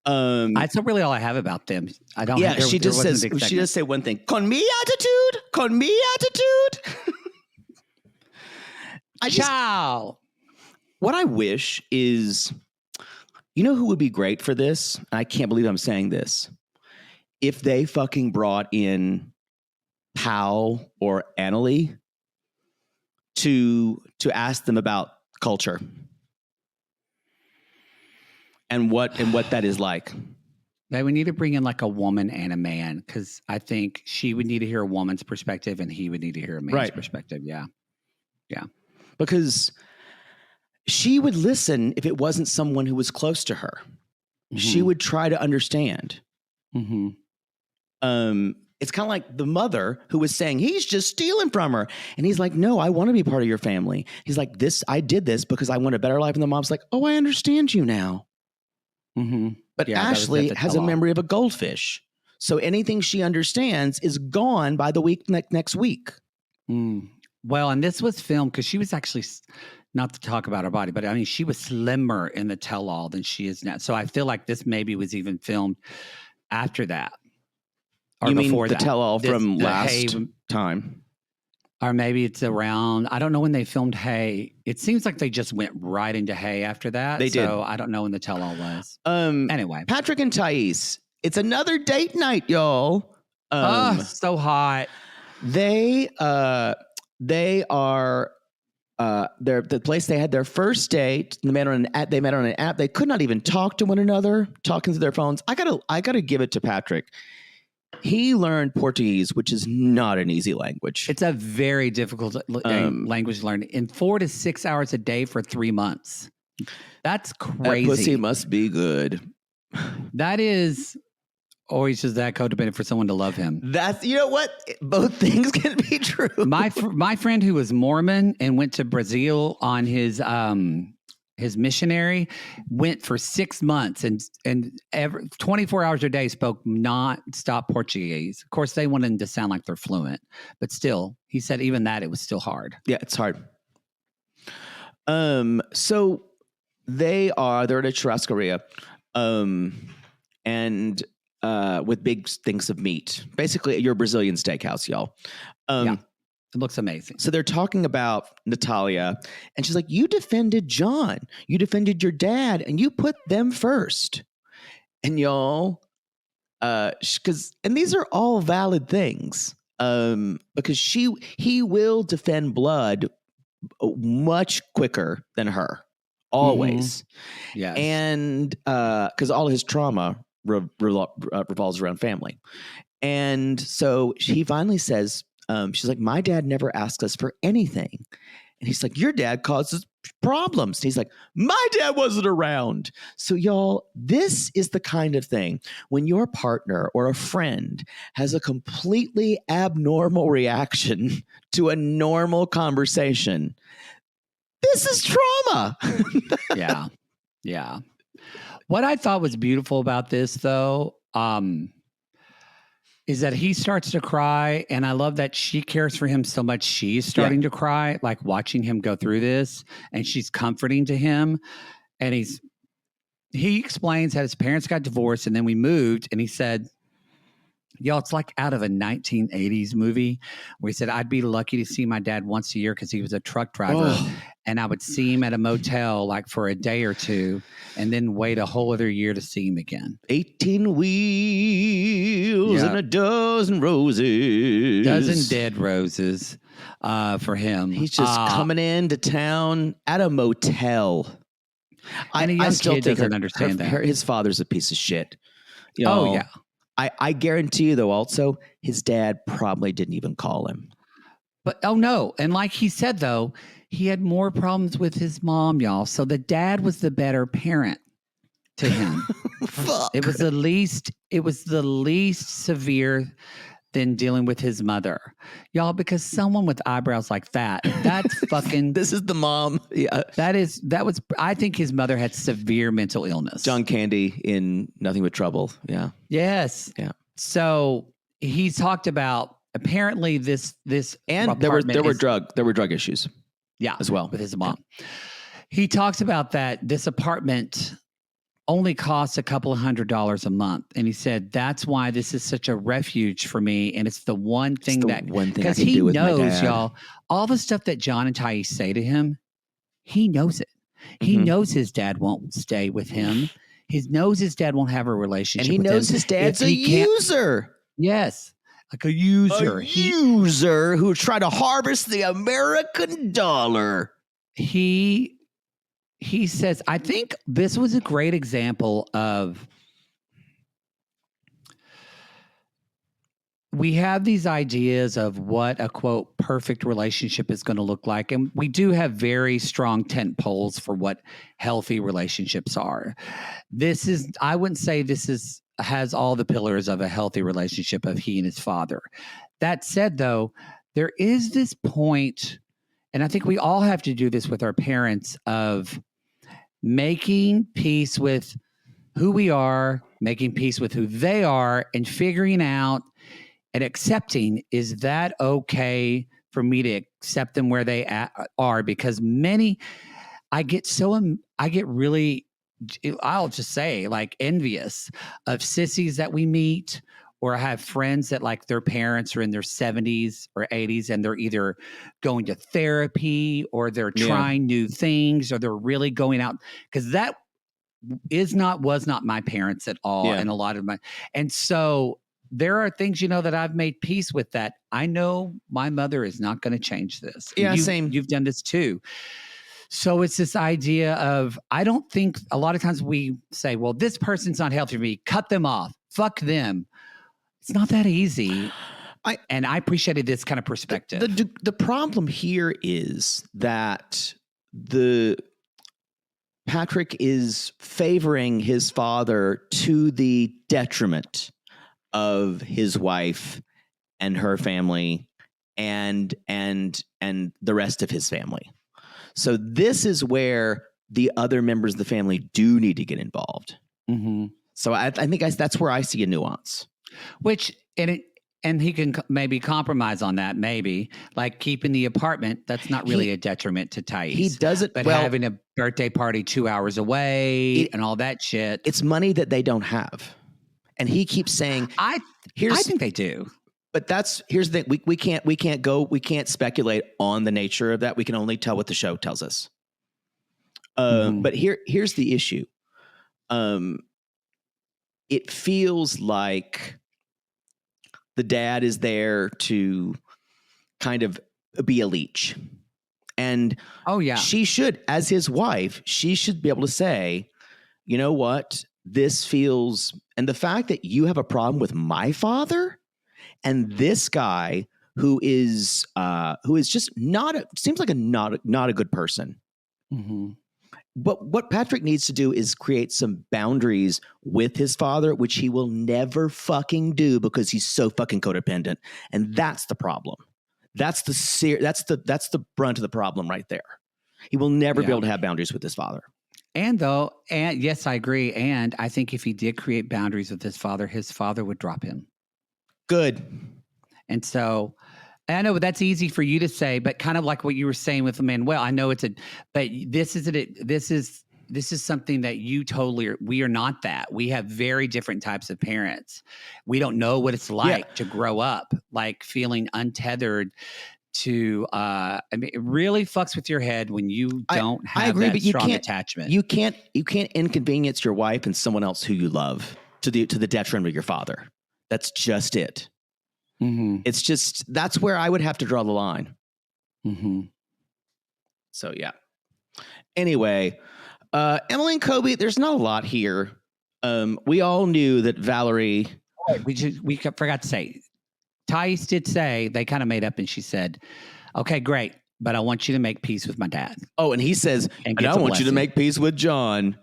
That's really all I have about them. I don't. Yeah, she does say one thing. Con mi attitude. Ciao. What I wish is, you know who would be great for this? I can't believe I'm saying this. If they fucking brought in Pal or Annalie to ask them about culture and what that is like. They would need to bring in like a woman and a man, because I think she would need to hear a woman's perspective and he would need to hear a man's perspective. Yeah. Because she would listen if it wasn't someone who was close to her. Mm-hmm. She would try to understand. Mm-hmm. It's kind of like the mother who was saying, he's just stealing from her. And he's like, no, I want to be part of your family. He's like, I did this because I want a better life. And the mom's like, oh, I understand you now. Mm-hmm. But Ashley has a memory of a goldfish. So anything she understands is gone by the week next week. Mm. Well, and this was filmed because she was actually, not to talk about her body, but I mean, she was slimmer in the tell-all than she is now. So I feel like this maybe was even filmed after that. Or you mean before the that. tell-all from last time? Or maybe it's around, I don't know when they filmed Hay. It seems like they just went right into Hay after that. They did. So I don't know when the tell-all was. Anyway. Patrick and Thais, it's another date night, y'all. So hot. They are they're the place they had their first date. They met on an app. They could not even talk to one another, talking through their phones. I gotta give it to Patrick. He learned Portuguese, which is not an easy language. It's a very difficult language to learn in 4 to 6 hours a day for 3 months. That's crazy. That pussy must be good. That is. Or he's just that codependent for someone to love him. That's, you know what? Both things can be true. My friend who was Mormon and went to Brazil on his missionary went for 6 months and 24 hours a day spoke non-stop Portuguese. Of course, they wanted him to sound like they're fluent, but still, he said even that it was still hard. Yeah, it's hard. So they're at a churrascaria, and with big things of meat. Basically, your Brazilian steakhouse, y'all. Yeah, it looks amazing. So they're talking about Natalia, and she's like, you defended John. You defended your dad, and you put them first. And y'all, and these are all valid things, because he will defend blood much quicker than her, always. Mm-hmm. Yes. And because all his trauma revolves around family. And so he finally says, she's like, my dad never asked us for anything. And he's like, your dad causes problems. And he's like, my dad wasn't around. So y'all, this is the kind of thing when your partner or a friend has a completely abnormal reaction to a normal conversation. This is trauma. Yeah. What I thought was beautiful about this, though, is that he starts to cry, and I love that she cares for him so much. She's starting to cry, like watching him go through this, and she's comforting to him. And he explains that his parents got divorced, and then we moved, and he said, y'all, it's like out of a 1980s movie where he said, I'd be lucky to see my dad once a year because he was a truck driver. And I would see him at a motel like for a day or two and then wait a whole other year to see him again. 18 wheels and a dozen roses. Dozen dead roses for him. He's just coming into town at a motel. And a young kid doesn't understand that. His father's a piece of shit. Oh, yeah. I guarantee you, though, also, his dad probably didn't even call him. But oh no. And like he said, though, he had more problems with his mom, y'all. So the dad was the better parent to him. Fuck. It was the least severe than dealing with his mother. Y'all, because someone with eyebrows like that's fucking This is the mom. Yeah. I think his mother had severe mental illness. John Candy in Nothing But Trouble. Yeah. Yes. Yeah. So he talked about apparently this And there were drug issues. Yeah, as well with his mom. Yeah. He talks about that this apartment only costs a couple of $100 a month, and he said that's why this is such a refuge for me, and it's the one thing because he knows, y'all, all the stuff that John and Thais say to him, he knows it. He knows his dad won't stay with him. He knows his dad won't have a relationship, and he knows his dad's a user. Yes. Like a user. A user who tried to harvest the American dollar. He says, I think this was a great example of we have these ideas of what a, quote, perfect relationship is going to look like. And we do have very strong tent poles for what healthy relationships are. I wouldn't say has all the pillars of a healthy relationship of he and his father. That said, though, there is this point, and I think we all have to do this with our parents, of making peace with who we are, making peace with who they are, and figuring out and accepting, is that okay for me to accept them where they are? Because I get really, I'll just say, like, envious of sissies that we meet, or I have friends that, like, their parents are in their 70s or 80s and they're either going to therapy or they're trying new things or they're really going out, because that was not my parents at all. Yeah. And and so there are things, that I've made peace with, that I know my mother is not going to change this. Yeah, same. You've done this too. So it's this idea of, I don't think a lot of times we say, well, this person's not healthy for me, cut them off, fuck them. It's not that easy. And I appreciated this kind of perspective. The problem here is that Patrick is favoring his father to the detriment of his wife and her family and the rest of his family. So this is where the other members of the family do need to get involved. Mm-hmm. So I think that's where I see a nuance. And he can maybe compromise on that, maybe, like keeping the apartment. That's not really a detriment to Thais. He doesn't, but having a birthday party 2 hours away and all that shit. It's money that they don't have, and he keeps saying, I think they do. But here's the thing: we can't speculate on the nature of that. We can only tell what the show tells us. But here's the issue. It feels like the dad is there to kind of be a leech. And she should, as his wife, she should be able to say, you know what, this feels, and the fact that you have a problem with my father and this guy who is just seems like not a good person. Mm-hmm. But what Patrick needs to do is create some boundaries with his father, which he will never fucking do because he's so fucking codependent. And that's the problem. That's the brunt of the problem right there. He will never be able to have boundaries with his father. And yes, I agree. And I think if he did create boundaries with his father would drop him. Good. And so I know that's easy for you to say, but kind of like what you were saying with Manuel, I know but this is something that we are not that. We have very different types of parents. We don't know what it's like to grow up, like feeling untethered to, it really fucks with your head when you don't have that strong attachment. You can't inconvenience your wife and someone else who you love to the detriment of your father. That's just it. Mm-hmm. It's just, that's where I would have to draw the line. Mm-hmm. So, yeah. Anyway, Emily and Kobe, there's not a lot here. We all knew that Valerie we forgot to say, Thais did say they kind of made up, and she said, "Okay, great, but I want you to make peace with my dad." Oh, and he says, and I want you to make peace with John.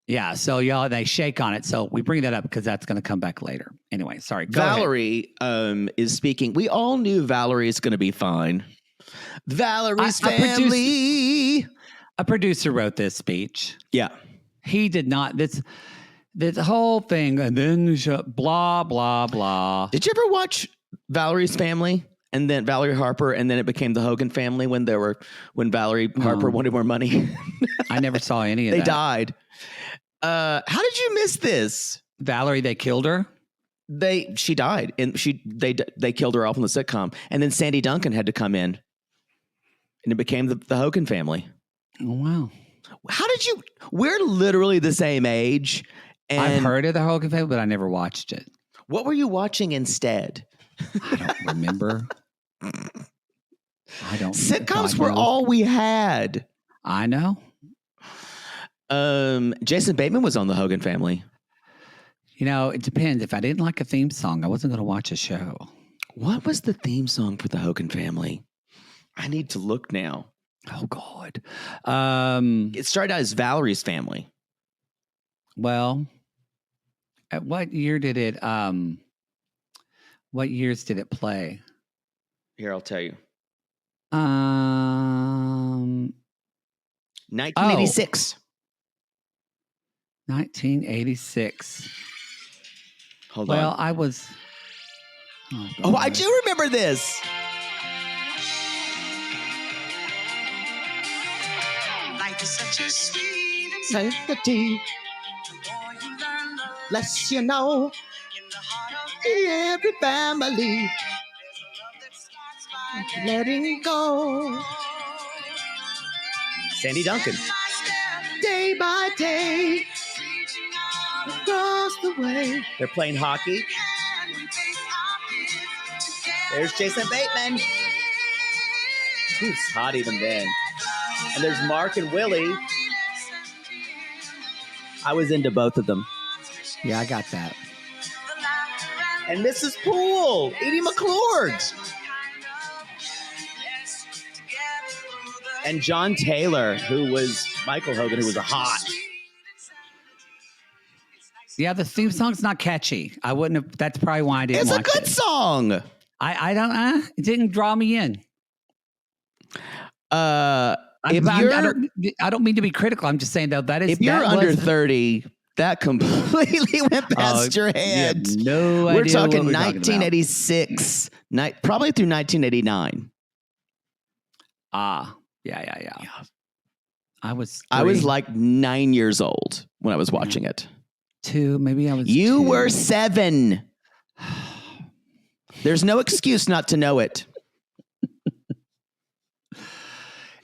Yeah, so y'all, they shake on it. So we bring that up because that's going to come back later. Anyway, sorry. Valerie is speaking. We all knew Valerie is going to be fine. Valerie's family. A producer wrote this speech. Yeah. He did not. This whole thing, and then blah, blah, blah. Did you ever watch Valerie's family? And then Valerie Harper, and then it became the Hogan family when Valerie Harper wanted more money. I never saw any of that. They died. How did you miss this? Valerie, they killed her. She died, and they killed her off in the sitcom, and then Sandy Duncan had to come in, and it became the Hogan family. Oh wow! How did you? We're literally the same age. And I've heard of the Hogan family, but I never watched it. What were you watching instead? I don't remember. Sitcoms were all we had. I know. Jason Bateman was on the Hogan family. You know, it depends. If I didn't like a theme song, I wasn't going to watch a show. What was the theme song for the Hogan family? I need to look now. Oh God. It started out as Valerie's family. Well, at what year did it what years did it play? Here, I'll tell you. 1986. 1986. Hold on. Well, I was. Oh, I do remember this. Life is such a sweet sanctity. Less you know. Every family. Letting go. Sandy Duncan. Day by day. Across the way. They're playing hockey. There's Jason Bateman. He was hot even then. And there's Mark and Willie. I was into both of them. Yeah, I got that. And Mrs. Poole, Edie McClure. And John Taylor, who was Michael Hogan, who was a hot. Yeah, the theme song's not catchy. I wouldn't have. That's probably why I didn't watch it. It's a good song. I don't. It didn't draw me in. I don't mean to be critical. I'm just saying though that is. If you're under 30, that completely went past your head. No idea. We're talking 1986, probably through 1989. Yeah. I was like 9 years old when I was watching it. 2, maybe I was. You 2. were 7. There's no excuse not to know it.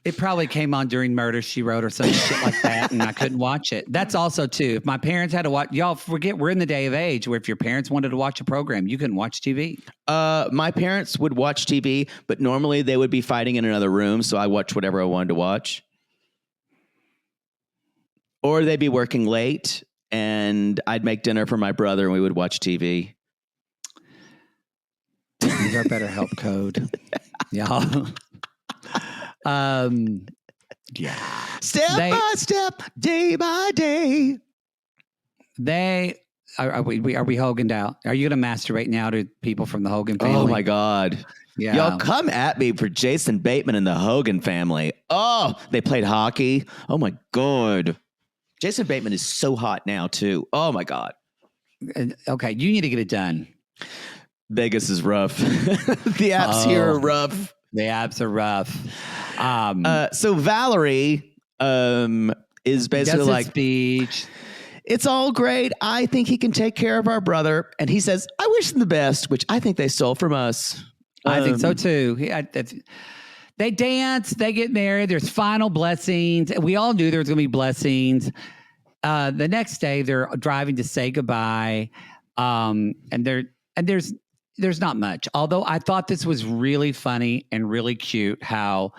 It probably came on during Murder, She Wrote or some shit like that, and I couldn't watch it. That's also, too, if my parents had to watch... Y'all forget, we're in the day of age where if your parents wanted to watch a program, you couldn't watch TV. My parents would watch TV, but normally they would be fighting in another room, so I watched whatever I wanted to watch. Or they'd be working late, and I'd make dinner for my brother, and we would watch TV. Use our BetterHelp code. Y'all... yeah. Step by step, day by day. Are we Hoganed out? Are you going to masturbate now to people from the Hogan family? Oh my God. Yeah. Y'all come at me for Jason Bateman and the Hogan family. Oh, they played hockey. Oh my God. Jason Bateman is so hot now too. Oh my God. Okay. You need to get it done. Vegas is rough. The apps here are rough. The apps are rough. So Valerie is basically like, speech. It's all great. I think he can take care of our brother. And he says, I wish him the best, which I think they stole from us. I think so too. They dance, they get married. There's final blessings. We all knew there was going to be blessings. The next day they're driving to say goodbye. And there's not much. Although I thought this was really funny and really cute how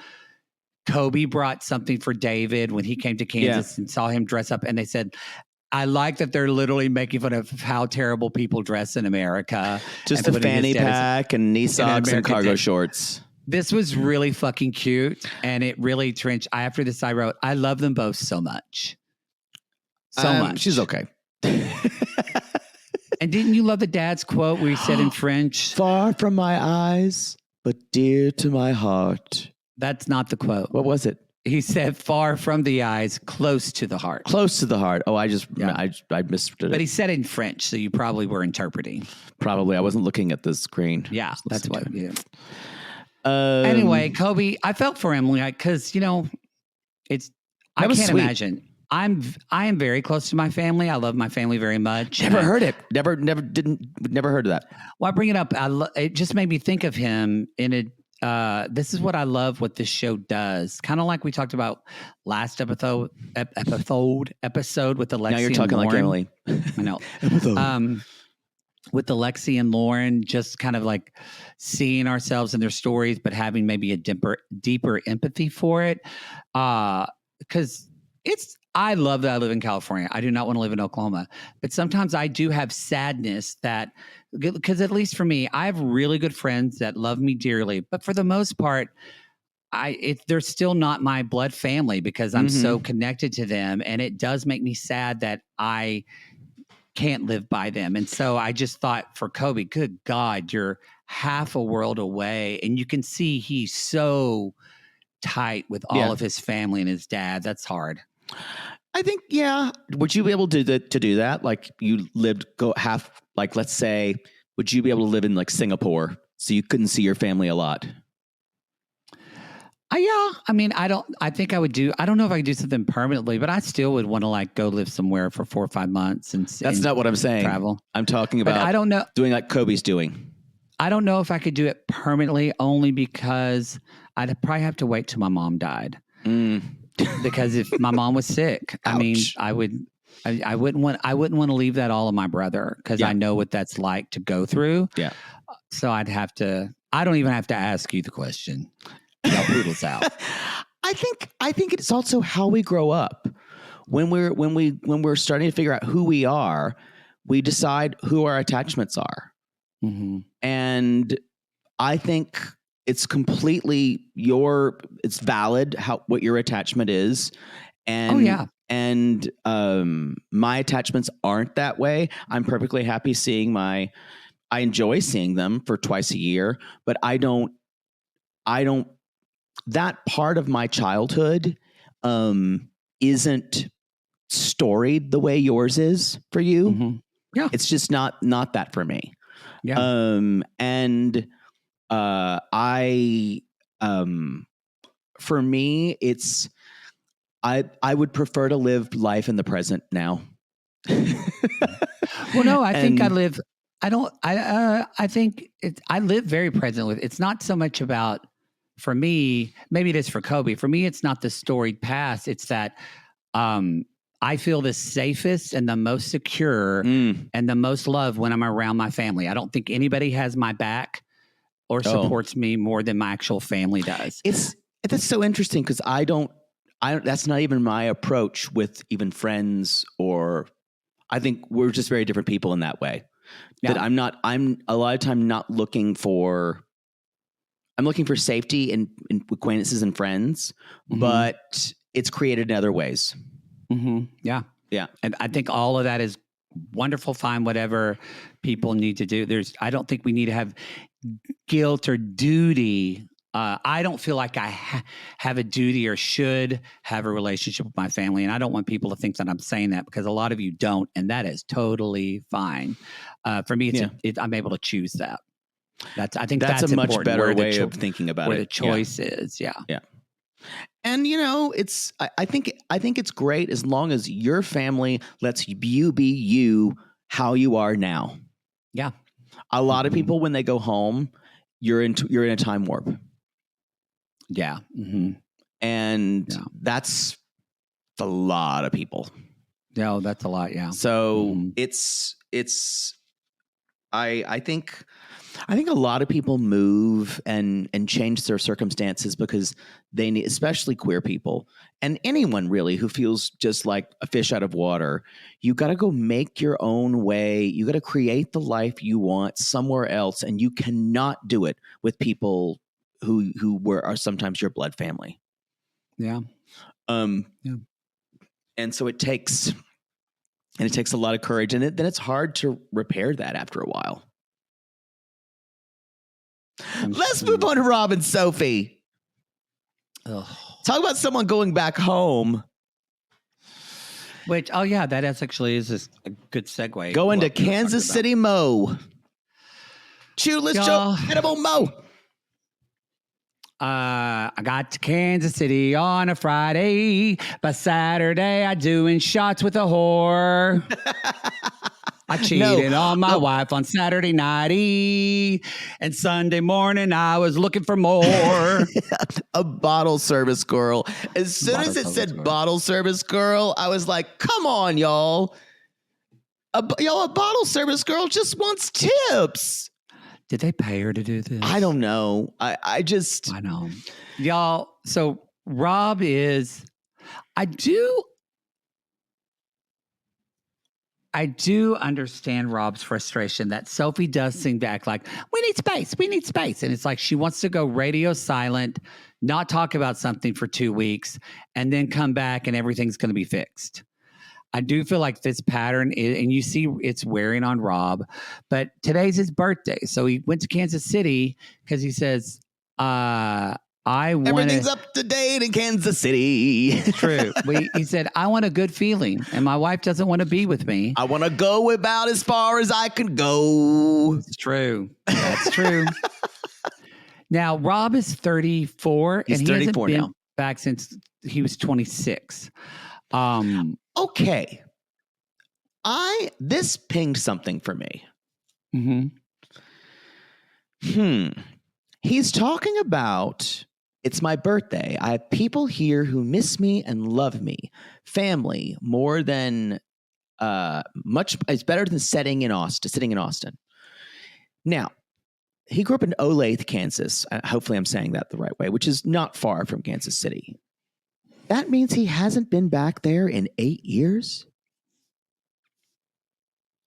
Kobe brought something for David when he came to Kansas and saw him dress up. And they said, I like that they're literally making fun of how terrible people dress in America. Just a fanny pack and knee socks and cargo shorts. This was really fucking cute, and it really trenched. After this, I wrote, I love them both so much. So much. She's okay. And didn't you love the dad's quote where he said in French, "Far from my eyes, but dear to my heart"? That's not the quote. What was it? He said, "Far from the eyes, close to the heart." Close to the heart. Oh, I missed it. But he said it in French, so you probably were interpreting. Probably. I wasn't looking at the screen. Yeah, that's what. Yeah. Anyway, Kobe, I felt for him, because it's. I can't imagine. I am very close to my family. I love my family very much. Never heard it. Never heard of that. Well, I bring it up. It just made me think of him in a. This is what I love. What this show does, kind of like we talked about last episode with Alexei. Now you're talking like Emily. I know. With Alexei and Loren, just kind of like seeing ourselves in their stories, but having maybe a deeper empathy for it. Because I love that I live in California. I do not want to live in Oklahoma. But sometimes I do have sadness because at least for me, I have really good friends that love me dearly. But for the most part, they're still not my blood family because I'm so connected to them. And it does make me sad that I can't live by them. And so I just thought for Kobe, good God, you're half a world away. And you can see he's so tight with all of his family and his dad. That's hard. I think, yeah. Would you be able to do that? Like you let's say, would you be able to live in like Singapore so you couldn't see your family a lot? Yeah. I mean, I think I would I don't know if I could do something permanently, but I still would want to go live somewhere for 4 or 5 months. That's not what I'm saying. Travel. I'm talking about, I don't know, doing like Kobe's doing. I don't know if I could do it permanently only because I'd probably have to wait till my mom died. Because if my mom was sick, I mean, I wouldn't want to leave that all on my brother because I know what that's like to go through. Yeah. So I don't even have to ask you the question. Poodles out. I think it's also how we grow up. When we're starting to figure out who we are, we decide who our attachments are. Mm-hmm. And I think it's completely it's valid what your attachment is. And and my attachments aren't that way. I'm perfectly happy I enjoy seeing them for twice a year, but I don't that part of my childhood isn't storied the way yours is for you. Mm-hmm. Yeah. It's just not that for me. Yeah. For me, it's I would prefer to live life in the present now. Well, no, I think I live. I think I live very present with. It's not so much about. For me, maybe it is for Kobe. For me, it's not the storied past. It's that I feel the safest and the most secure and the most loved when I'm around my family. I don't think anybody has my back or supports me more than my actual family does. That's so interesting because I don't. That's not even my approach with even friends, or I think we're just very different people in that way. Yeah. That I'm a lot of time not looking for. I'm looking for safety in acquaintances and friends, but it's created in other ways. Mm-hmm. Yeah. Yeah. And I think all of that is wonderful, fine, whatever people need to do. I don't think we need to have guilt or duty. I don't feel like I have a duty or should have a relationship with my family. And I don't want people to think that I'm saying that because a lot of you don't. And that is totally fine. For me, I'm able to choose that. I think that's a much better way of thinking about where it. The choice is, yeah. And it's. I think it's great as long as your family lets you be you how you are now. Yeah. A lot of people when they go home, you're in a time warp. Yeah. Mm-hmm. And that's a lot of people. No, that's a lot. Yeah. So I think a lot of people move and change their circumstances because they need, especially queer people and anyone really who feels just like a fish out of water. You got to go make your own way. You got to create the life you want somewhere else, and you cannot do it with people who are sometimes your blood family. Yeah. Yeah. And so it takes a lot of courage, and then it's hard to repair that after a while. Let's move on to Rob and Sophie. Ugh. Talk about someone going back home. Which, that actually is a good segue. Going to Kansas City, Mo. Let's show edible Mo. I got to Kansas City on a Friday. By Saturday, I doing shots with a whore. I cheated on my wife on Saturday night, and Sunday morning I was looking for more. A bottle service girl. As soon as it said bottle service girl, I was like, come on, y'all. A bottle service girl just wants tips. Did they pay her to do this? I don't know. I know. Y'all, so Rob is, I do understand Rob's frustration that Sophie does seem to act like, we need space. And it's like she wants to go radio silent, not talk about something for 2 weeks, and then come back and everything's going to be fixed. I do feel like this pattern, and you see it's wearing on Rob, but today's his birthday. So he went to Kansas City because he says, everything's up to date in Kansas City. It's true. He said, I want a good feeling, and my wife doesn't want to be with me. I want to go about as far as I can go. It's true. That's true. Now, Rob is 34, He's and he 34 hasn't been now. back since he was 26. Okay. This pinged something for me. He's talking about, it's my birthday. I have people here who miss me and love me. Family, more than much. It's better than sitting in Austin. Now, he grew up in Olathe, Kansas. Hopefully I'm saying that the right way, which is not far from Kansas City. That means he hasn't been back there in 8 years?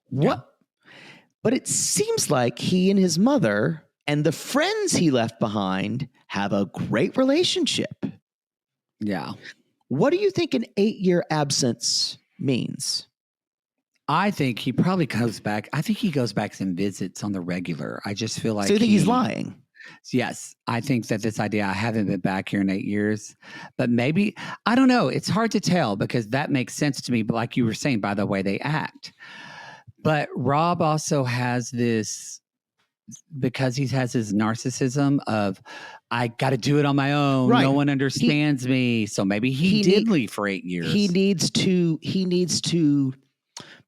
What? But it seems like he and his mother and the friends he left behind have a great relationship. Yeah. What do you think an 8-year absence means? I think he probably goes back. I think he goes back and visits on the regular. I just feel like. So you think he's lying? Yes. I think that this idea, I haven't been back here in 8 years, but maybe, I don't know. It's hard to tell because that makes sense to me. But like you were saying, by the way they act. But Rob also has this, because he has his narcissism of, I got to do it on my own. Right. No one understands me. So maybe he did leave for 8 years. He needs to,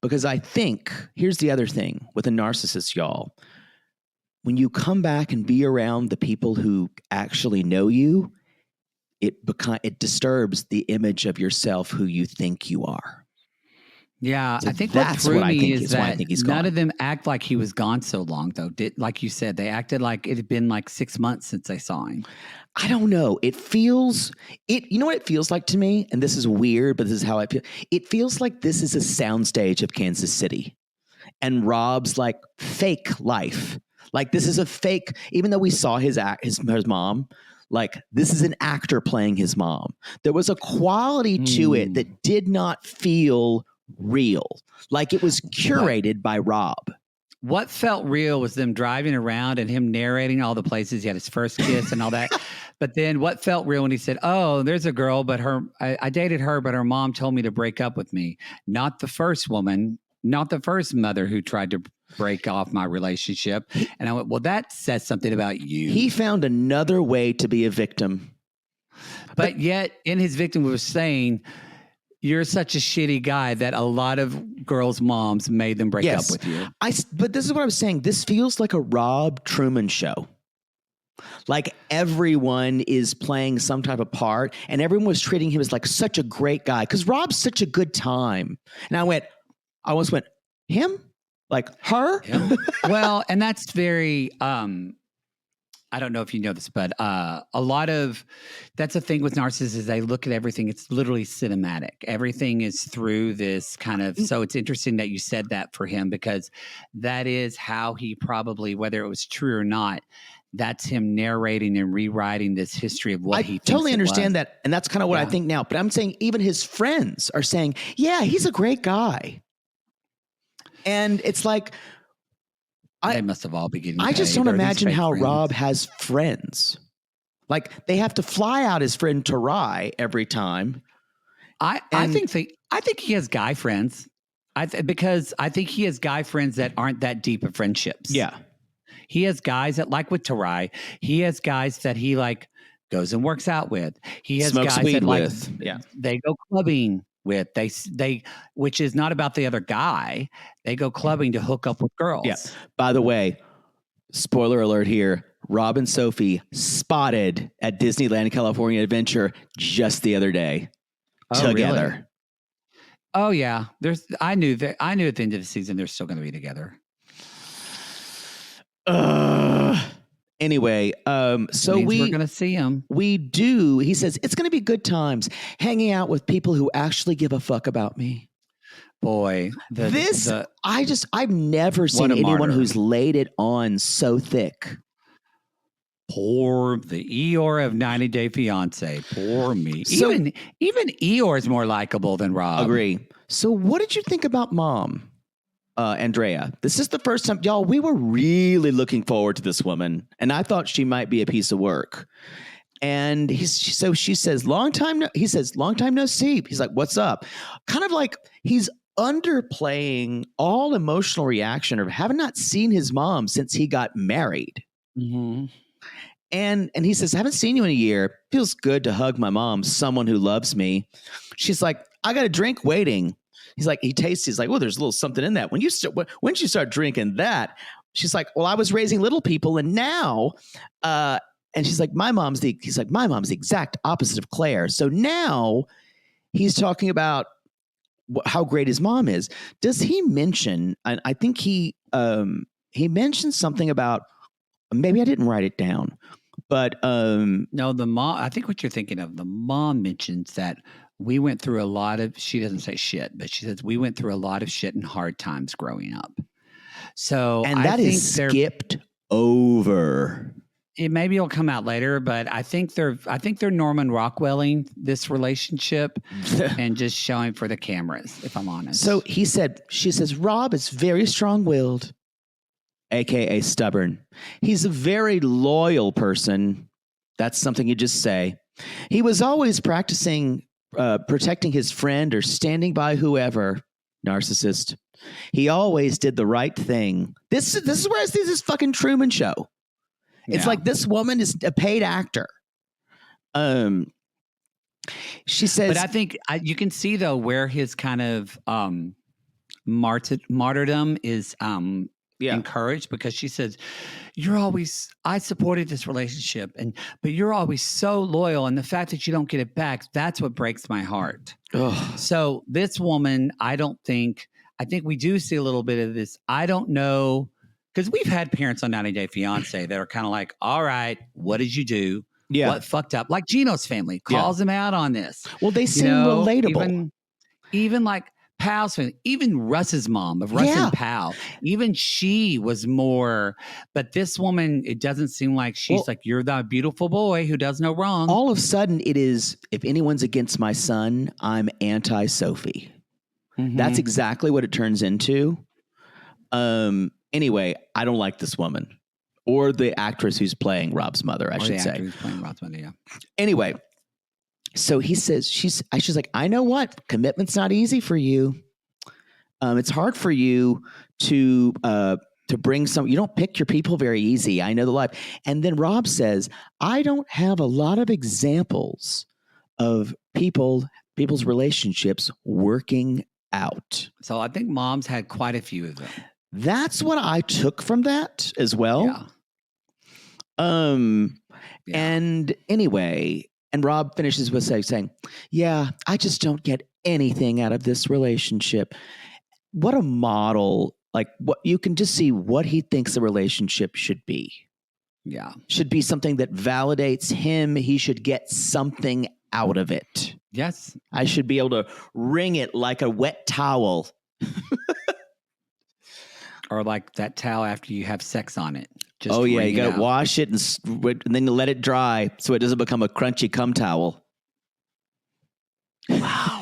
because I think, here's the other thing with a narcissist, y'all. When you come back and be around the people who actually know you, it disturbs the image of yourself who you think you are. Yeah, so I think what threw me is that none gone. Of them act like he was gone so long, though. Like you said, they acted like it had been like 6 months since they saw him. I don't know. You know what it feels like to me? And this is weird, but this is how I feel. It feels like this is a soundstage of Kansas City and Rob's like fake life. Like this is a fake, even though we saw his mom, like this is an actor playing his mom. There was a quality to it that did not feel real. Like it was curated by Rob. What felt real was them driving around and him narrating all the places he had his first kiss and all that. But then what felt real when he said, oh, there's a girl, but I dated her, but her mom told me to break up with me. Not the first woman, not the first mother who tried to break off my relationship. And I went, well, that says something about you. He found another way to be a victim. But yet in his victim was saying, you're such a shitty guy that a lot of girls' moms made them break up with you. But this is what I was saying. This feels like a Rob Truman show. Like everyone is playing some type of part and everyone was treating him as like such a great guy because Rob's such a good time. And I almost went, him? Like her? Him? Well, and that's very I don't know if you know this, but a lot of that's the thing with narcissists is they look at everything. It's literally cinematic. Everything is through this kind of. So it's interesting that you said that for him because that is how he probably, whether it was true or not, that's him narrating and rewriting this history of what he thinks totally understand was. that, and that's kind of what I think now. But I'm saying even his friends are saying, "Yeah, he's a great guy," and it's like. They must have all been getting paid. I just don't imagine how Rob has friends. Like they have to fly out his friend Tarai every time. I think he has guy friends. Because I think he has guy friends that aren't that deep of friendships. Yeah. He has guys that like with Tarai. He has guys that he like goes and works out with. He has Smokes guys weed that like with. Yeah. they go clubbing with. They which is not about the other guy. They go clubbing to hook up with girls. Yeah. By the way, spoiler alert here. Rob and Sophie spotted at Disneyland California Adventure just the other day. Together. Really? Oh yeah. I knew at the end of the season they're still going to be together. Anyway, so we're going to see him. We do. He says it's going to be good times hanging out with people who actually give a fuck about me. Boy, I've never seen anyone who's laid it on so thick. Poor the Eeyore of 90 Day Fiance. Poor me. So, even Eeyore is more likable than Rob. Agree. So what did you think about Mom, Andrea? This is the first time, y'all, we were really looking forward to this woman. And I thought she might be a piece of work. And she says, long time no see. He's like, what's up? Kind of like he's underplaying all emotional reaction of having not seen his mom since he got married. Mm-hmm. And he says, I haven't seen you in a year. Feels good to hug my mom, someone who loves me. She's like, I got a drink waiting. He's like, he tastes. He's like, well, there's a little something in that. When you start drinking that, she's like, well, I was raising little people, and now, and she's like, my mom's the exact opposite of Claire. So now he's talking about how great his mom is. Does he mention? I think he mentioned something about. Maybe I didn't write it down. But no, the mom, I think what you're thinking of, the mom mentions that we went through a lot of, she doesn't say shit, but she says we went through a lot of shit and hard times growing up. So and that is skipped over. Maybe it'll come out later, but I think they're Norman Rockwelling this relationship and just showing for the cameras, if I'm honest. So she says, Rob is very strong-willed. AKA stubborn. He's a very loyal person. That's something you just say. He was always practicing protecting his friend or standing by whoever. Narcissist. He always did the right thing. This is where I see this fucking Truman Show. It's like this woman is a paid actor. She says, but I think you can see though where his kind of martyrdom is encouraged, because she says, I supported this relationship, but you're always so loyal, and the fact that you don't get it back, that's what breaks my heart. Ugh. So this woman, I think we do see a little bit of this. I don't know, because we've had parents on 90 Day Fiance that are kind of like, all right, what did you do? Yeah. What fucked up? Like Gino's family calls him out on this. Well, they seem relatable. Even like Pal's family, even Russ's mom of Russ and Pal, even she was more, but this woman, it doesn't seem like she's like, you're the beautiful boy who does no wrong. All of a sudden it is, if anyone's against my son, I'm anti-Sophie. Mm-hmm. That's exactly what it turns into. Anyway, I don't like this woman or the actress who's playing Rob's mother, I should say. Who's playing Rob's mother, yeah. Anyway, so he says, she's like, I know what, commitment's not easy for you. It's hard for you to bring you don't pick your people very easy. I know the life. And then Rob says, I don't have a lot of examples of people's relationships working out. So I think Mom's had quite a few of them. That's what I took from that as well. Yeah. And anyway, and Rob finishes with saying, yeah, I just don't get anything out of this relationship. What a model like what you can just see what he thinks the relationship should be. Yeah. Should be something that validates him. He should get something out of it. Yes. I should be able to wring it like a wet towel. Or like that towel after you have sex on it. Just oh, yeah. wring You it got to out. wash it and then you let it dry so it doesn't become a crunchy cum towel. Wow.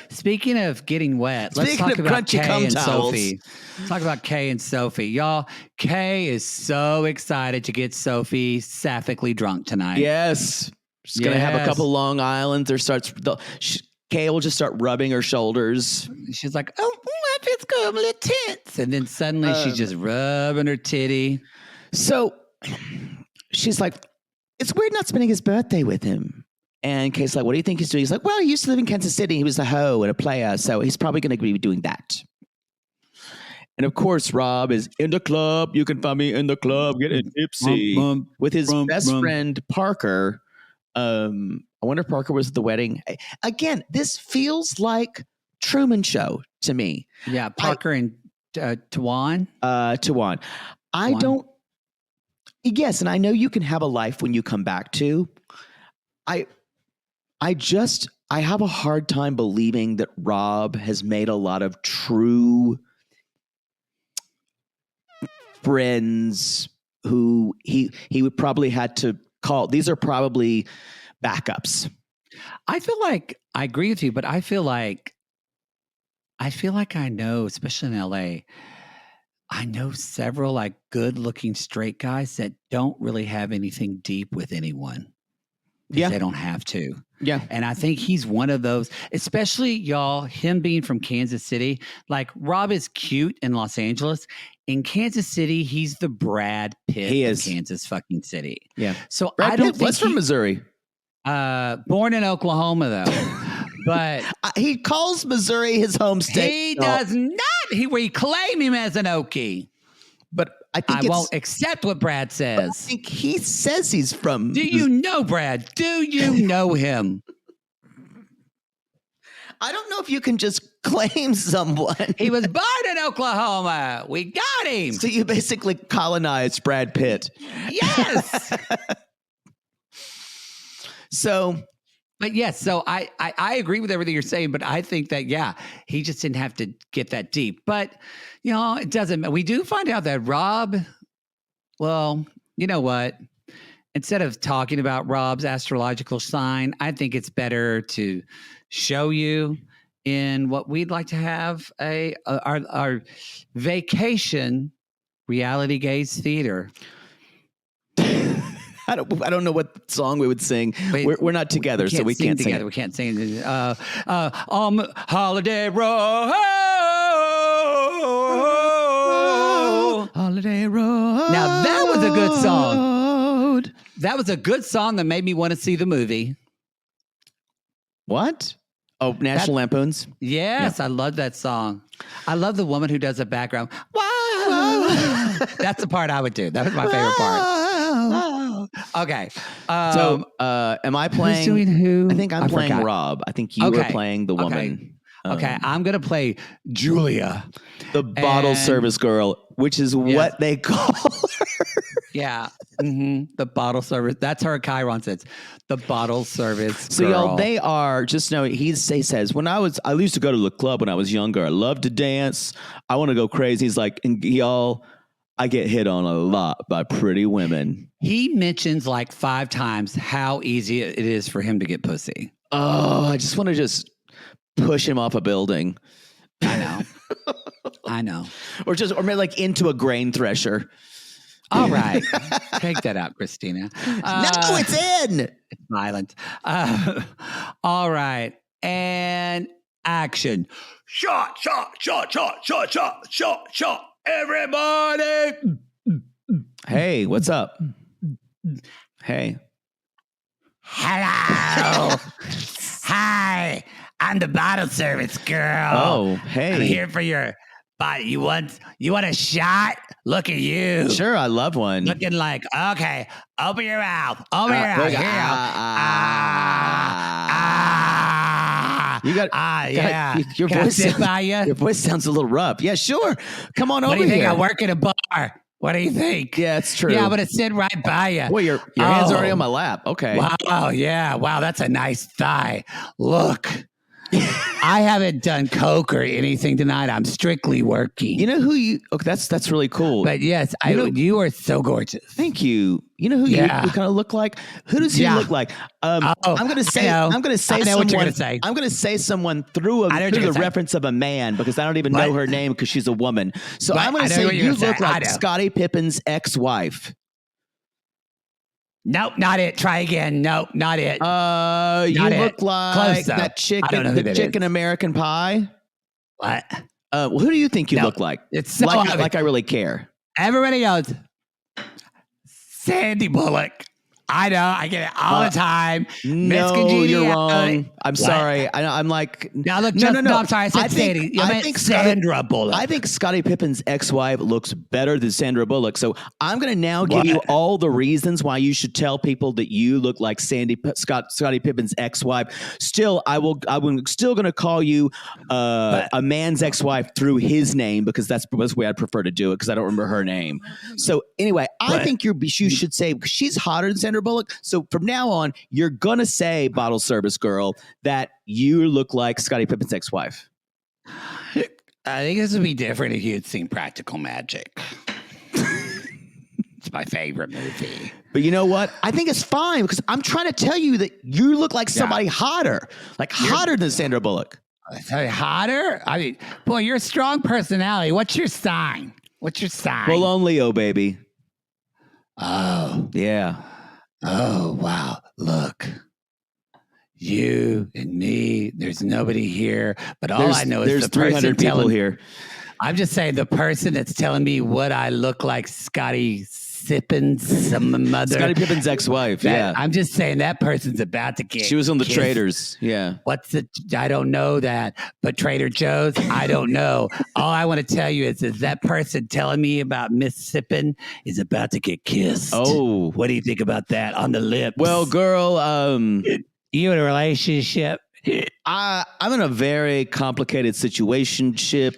Speaking of getting wet, let's Speaking talk of about crunchy Kay cum and towels. Sophie. Let's talk about Kay and Sophie. Y'all, Kay is so excited to get Sophie sapphically drunk tonight. Yes. She's going to have a couple Long Islands. Kay will just start rubbing her shoulders. She's like, oh, my feels good, I'm a little tense. And then suddenly she's just rubbing her titty. So she's like, it's weird not spending his birthday with him. And Kay's like, what do you think he's doing? He's like, well, he used to live in Kansas City. He was a hoe and a player, so he's probably going to be doing that. And of course, Rob is in the club. You can find me in the club getting tipsy with his best friend, Parker. I wonder if Parker was at the wedding. Again, this feels like Truman Show to me. Yeah, Parker and Tawan. Tawan. I don't. Yes, and I know you can have a life when you come back to. I have a hard time believing that Rob has made a lot of true friends who he would probably had to call. These are probably backups. I feel like I agree with you, but I feel like I know, especially in LA, I know several like good-looking straight guys that don't really have anything deep with anyone. Yeah, they don't have to. Yeah, and I think he's one of those. Especially y'all, him being from Kansas City. Like Rob is cute in Los Angeles. In Kansas City, he's the Brad Pitt of Kansas fucking City. Yeah. So Brad I don't Pitt think was from Missouri. Born in Oklahoma though. But he calls Missouri his home state. He does not. We claim him as an Okie. But I won't accept what Brad says. I think he says he's from. Do you know Brad? Do you know him? I don't know if you can just claim someone. He was born in Oklahoma. We got him. So you basically colonized Brad Pitt. Yes. But yes, so I agree with everything you're saying, but I think that, yeah, he just didn't have to get that deep. But, you know, it doesn't. We do find out that Rob, well, you know what? Instead of talking about Rob's astrological sign, I think it's better to show you in what we'd like to have our vacation reality gaze theater. I don't know what song we would sing. We're not together, so we can't sing together. We can't sing. Holiday Road. Holiday Road. Now that was a good song. That was a good song that made me want to see the movie. What? Oh, National Lampoons? Yes, yeah. I love that song. I love the woman who does the background. Wow. That's the part I would do. That was my favorite part. Okay. So, am I playing? Who's doing who? I think I'm playing Rob. I think you were playing the woman. Okay, I'm going to play Julia. The bottle service girl, which is what they call her. Yeah. Mm-hmm. The bottle service. That's her Chiron says. The bottle service girl. So y'all, they are, just know, he says, I used to go to the club when I was younger. I loved to dance. I want to go crazy. He's like, and y'all, I get hit on a lot by pretty women. He mentions like 5 times how easy it is for him to get pussy. Oh, I just want to push him off a building. I know. Or maybe like into a grain thresher. All right. Take that out, Christina. No, it's in. It's violent. All right. And action. Shot. Everybody. Hey, what's up? Hey. Hello. Hi. I'm the bottle service girl. Oh, hey. I'm here for your body. You want a shot? Look at you. Sure, I love one. Looking like, okay, open your mouth. Open your mouth. Here you go. You got yeah. your Can I voice sit sounds, by you? your voice sounds a little rough. Yeah, sure. Come on What over do you think? here. I work at a bar. What do you think? Yeah, it's true. Yeah, I'm gonna sit right by you. Boy, your hand's already on my lap. Okay. Wow, yeah. Wow, that's a nice thigh. Look. I haven't done coke or anything tonight. I'm strictly working. You know who you? Okay, that's really cool. But yes, you are so gorgeous. Thank you. You know who you kind of look like? Who does he look like? I'm gonna say. I'm gonna say. I know someone, what you're gonna say. I'm gonna say someone through the reference of a man because I don't even know her name because she's a woman. So I'm gonna say you look like Scottie Pippen's ex-wife. Nope, not it. Try again. Nope, not it. You look like Close, that chick in American Pie. What? Who do you think you look like? It's so like I really care. Everybody else. Sandy Bullock. I know. I get it all the time. No, you're wrong. I'm sorry. I'm like now look. No. I'm sorry. I said Sandy. I think Sandra Bullock. I think Scottie Pippen's ex-wife looks better than Sandra Bullock. So I'm going to now give you all the reasons why you should tell people that you look like Scottie Pippen's ex-wife. Still, I'm still going to call you a man's ex-wife through his name because that's the way I'd prefer to do it because I don't remember her name. So anyway, I think you should say because she's hotter than Sandra Bullock. So from now on, you're gonna say, bottle service girl, that you look like Scottie Pippen's ex-wife. I think this would be different if you had seen Practical Magic. It's my favorite movie. But you know what? I think it's fine because I'm trying to tell you that you look like somebody hotter, hotter than Sandra Bullock. Hotter? I mean, boy, you're a strong personality. What's your sign? Well, on Leo, baby. Oh. Yeah. Oh, wow. Look, you and me, there's nobody here, but all I know is there's the person 300 people here. I'm just saying the person that's telling me what I look like, Scottie Pippen's ex-wife. Yeah. I'm just saying that person's about to get She was on the kissed. Traders. Yeah. I don't know that, but Trader Joe's, I don't know. All I want to tell you is that person telling me about Miss Sippin is about to get kissed. Oh. What do you think about that on the lips? Well, girl, you in a relationship? I'm in a very complicated situationship.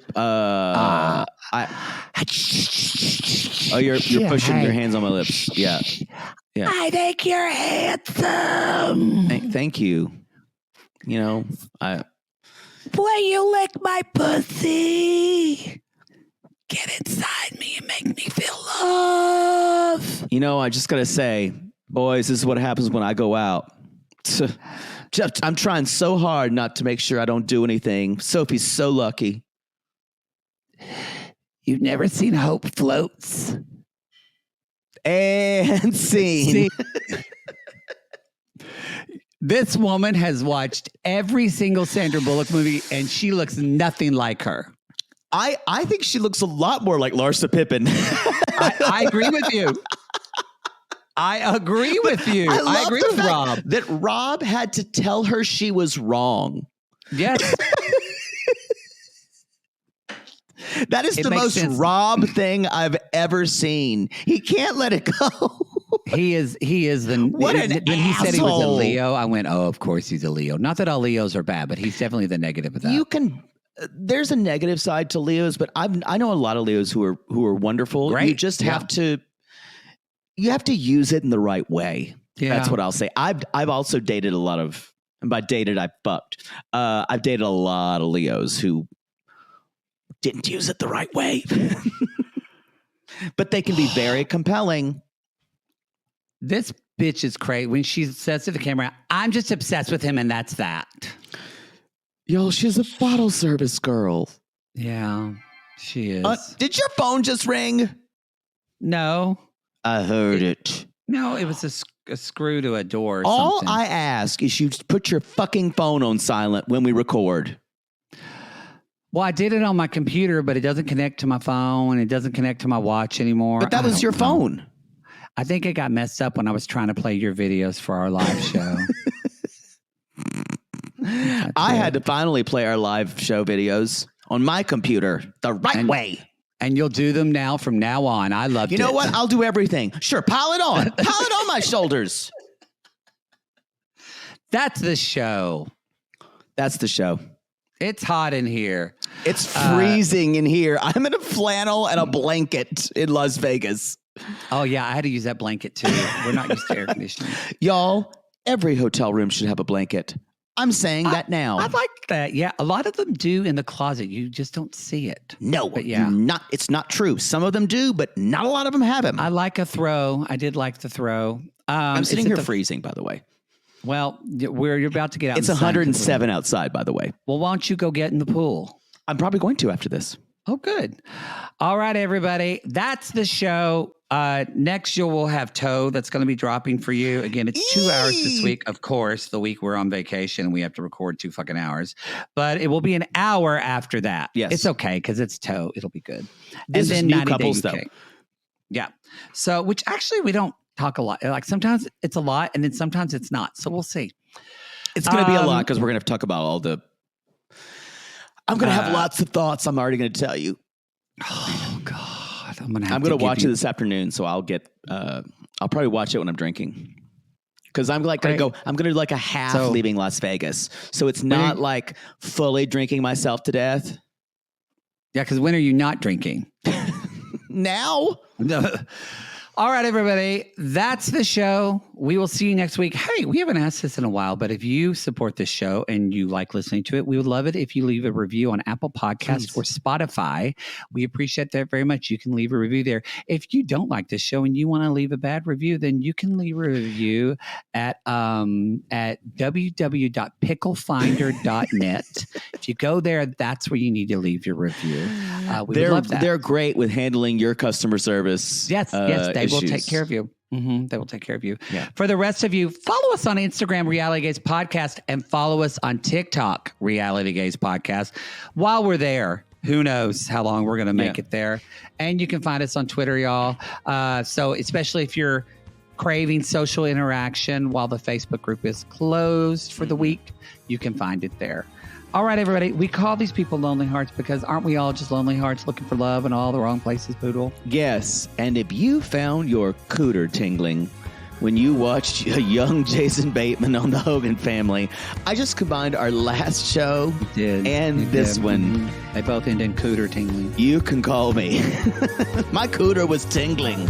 You're pushing your hands on my lips. Yeah. I think you're handsome. Thank you. You know, Will you lick my pussy? Get inside me and make me feel love. You know, I just gotta say, boys, this is what happens when I go out. I'm trying so hard not to make sure I don't do anything. Sophie's so lucky. You've never seen Hope Floats? And scene. This woman has watched every single Sandra Bullock movie, and she looks nothing like her. I think she looks a lot more like Larsa Pippen. I agree with you. I agree with you. I agree with Rob. That Rob had to tell her she was wrong. Yes. That is the most Rob thing I've ever seen. He can't let it go. He is the what an when he asshole. said he was a Leo, I went, oh, of course he's a Leo. Not that all Leos are bad, but he's definitely the negative of that. There's a negative side to Leos, but I know a lot of Leos who are wonderful. Great. You just have to use it in the right way. Yeah. That's what I'll say. I've also dated a lot of, and by dated I fucked. I've dated a lot of Leos who didn't use it the right way. But they can be very compelling. This bitch is crazy. When she says to the camera, I'm just obsessed with him, and that's that. Yo, she's a bottle service girl. Yeah, she is. Did your phone just ring? No. I heard it. No, it was a screw to a door or All something. I ask is you put your fucking phone on silent when we record. Well, I did it on my computer, but it doesn't connect to my phone. It doesn't connect to my watch anymore. But that was your phone. I think it got messed up when I was trying to play your videos for our live show. I had to finally play our live show videos on my computer the right way. And you'll do them now from now on. I loved it. You know what? I'll do everything. Sure, pile it on. Pile it on my shoulders. That's the show. That's the show. It's hot in here. It's freezing in here. I'm in a flannel and a blanket in Las Vegas. Oh, yeah. I had to use that blanket, too. We're not used to air conditioning. Y'all, every hotel room should have a blanket. I'm saying that now. I like that. Yeah. A lot of them do in the closet. You just don't see it. No, but yeah. It's not true. Some of them do, but not a lot of them have them. I like a throw. I did like the throw. I'm sitting here freezing, by the way. Well, you're about to get out. It's 107 outside, by the way. Well, why don't you go get in the pool? I'm probably going to after this. Oh, good. All right, everybody. That's the show. Next, you will have Toe that's going to be dropping for you. Again, it's 2 hours this week. Of course, the week we're on vacation and we have to record 2 fucking hours. But it will be an hour after that. Yes. It's okay because it's Toe. It'll be good. This is new couples, though. Yeah. So, which actually we don't talk a lot. Like sometimes it's a lot and then sometimes it's not. So we'll see. It's going to be a lot because we're going to talk about all the... I'm going to have lots of thoughts. I'm already going to tell you. Oh, God. I'm going to watch it this afternoon. So I'll get... I'll probably watch it when I'm drinking. Because I'm like going to go... I'm going to do like a half leaving Las Vegas. So it's not like fully drinking myself to death. Yeah, because when are you not drinking? Now? All right, everybody. That's the show. We will see you next week. Hey, we haven't asked this in a while, but if you support this show and you like listening to it, we would love it if you leave a review on Apple Podcasts or Spotify. We appreciate that very much. You can leave a review there. If you don't like this show and you want to leave a bad review, then you can leave a review at www.picklefinder.net. If you go there, that's where you need to leave your review. We would love that. They're great with handling your customer service. Yes, they will take care of you. They will take care of you. Yeah. For the rest of you, follow us on Instagram, Reality Gaze Podcast, and follow us on TikTok, Reality Gaze Podcast. While we're there, who knows how long we're going to make it there. And you can find us on Twitter, y'all. So especially if you're craving social interaction while the Facebook group is closed for the week, you can find it there. All right, everybody. We call these people lonely hearts because aren't we all just lonely hearts looking for love in all the wrong places, Poodle? Yes. And if you found your cooter tingling when you watched a young Jason Bateman on the Hogan Family, I just combined our last show and this one. They both end in cooter tingling. You can call me. My cooter was tingling.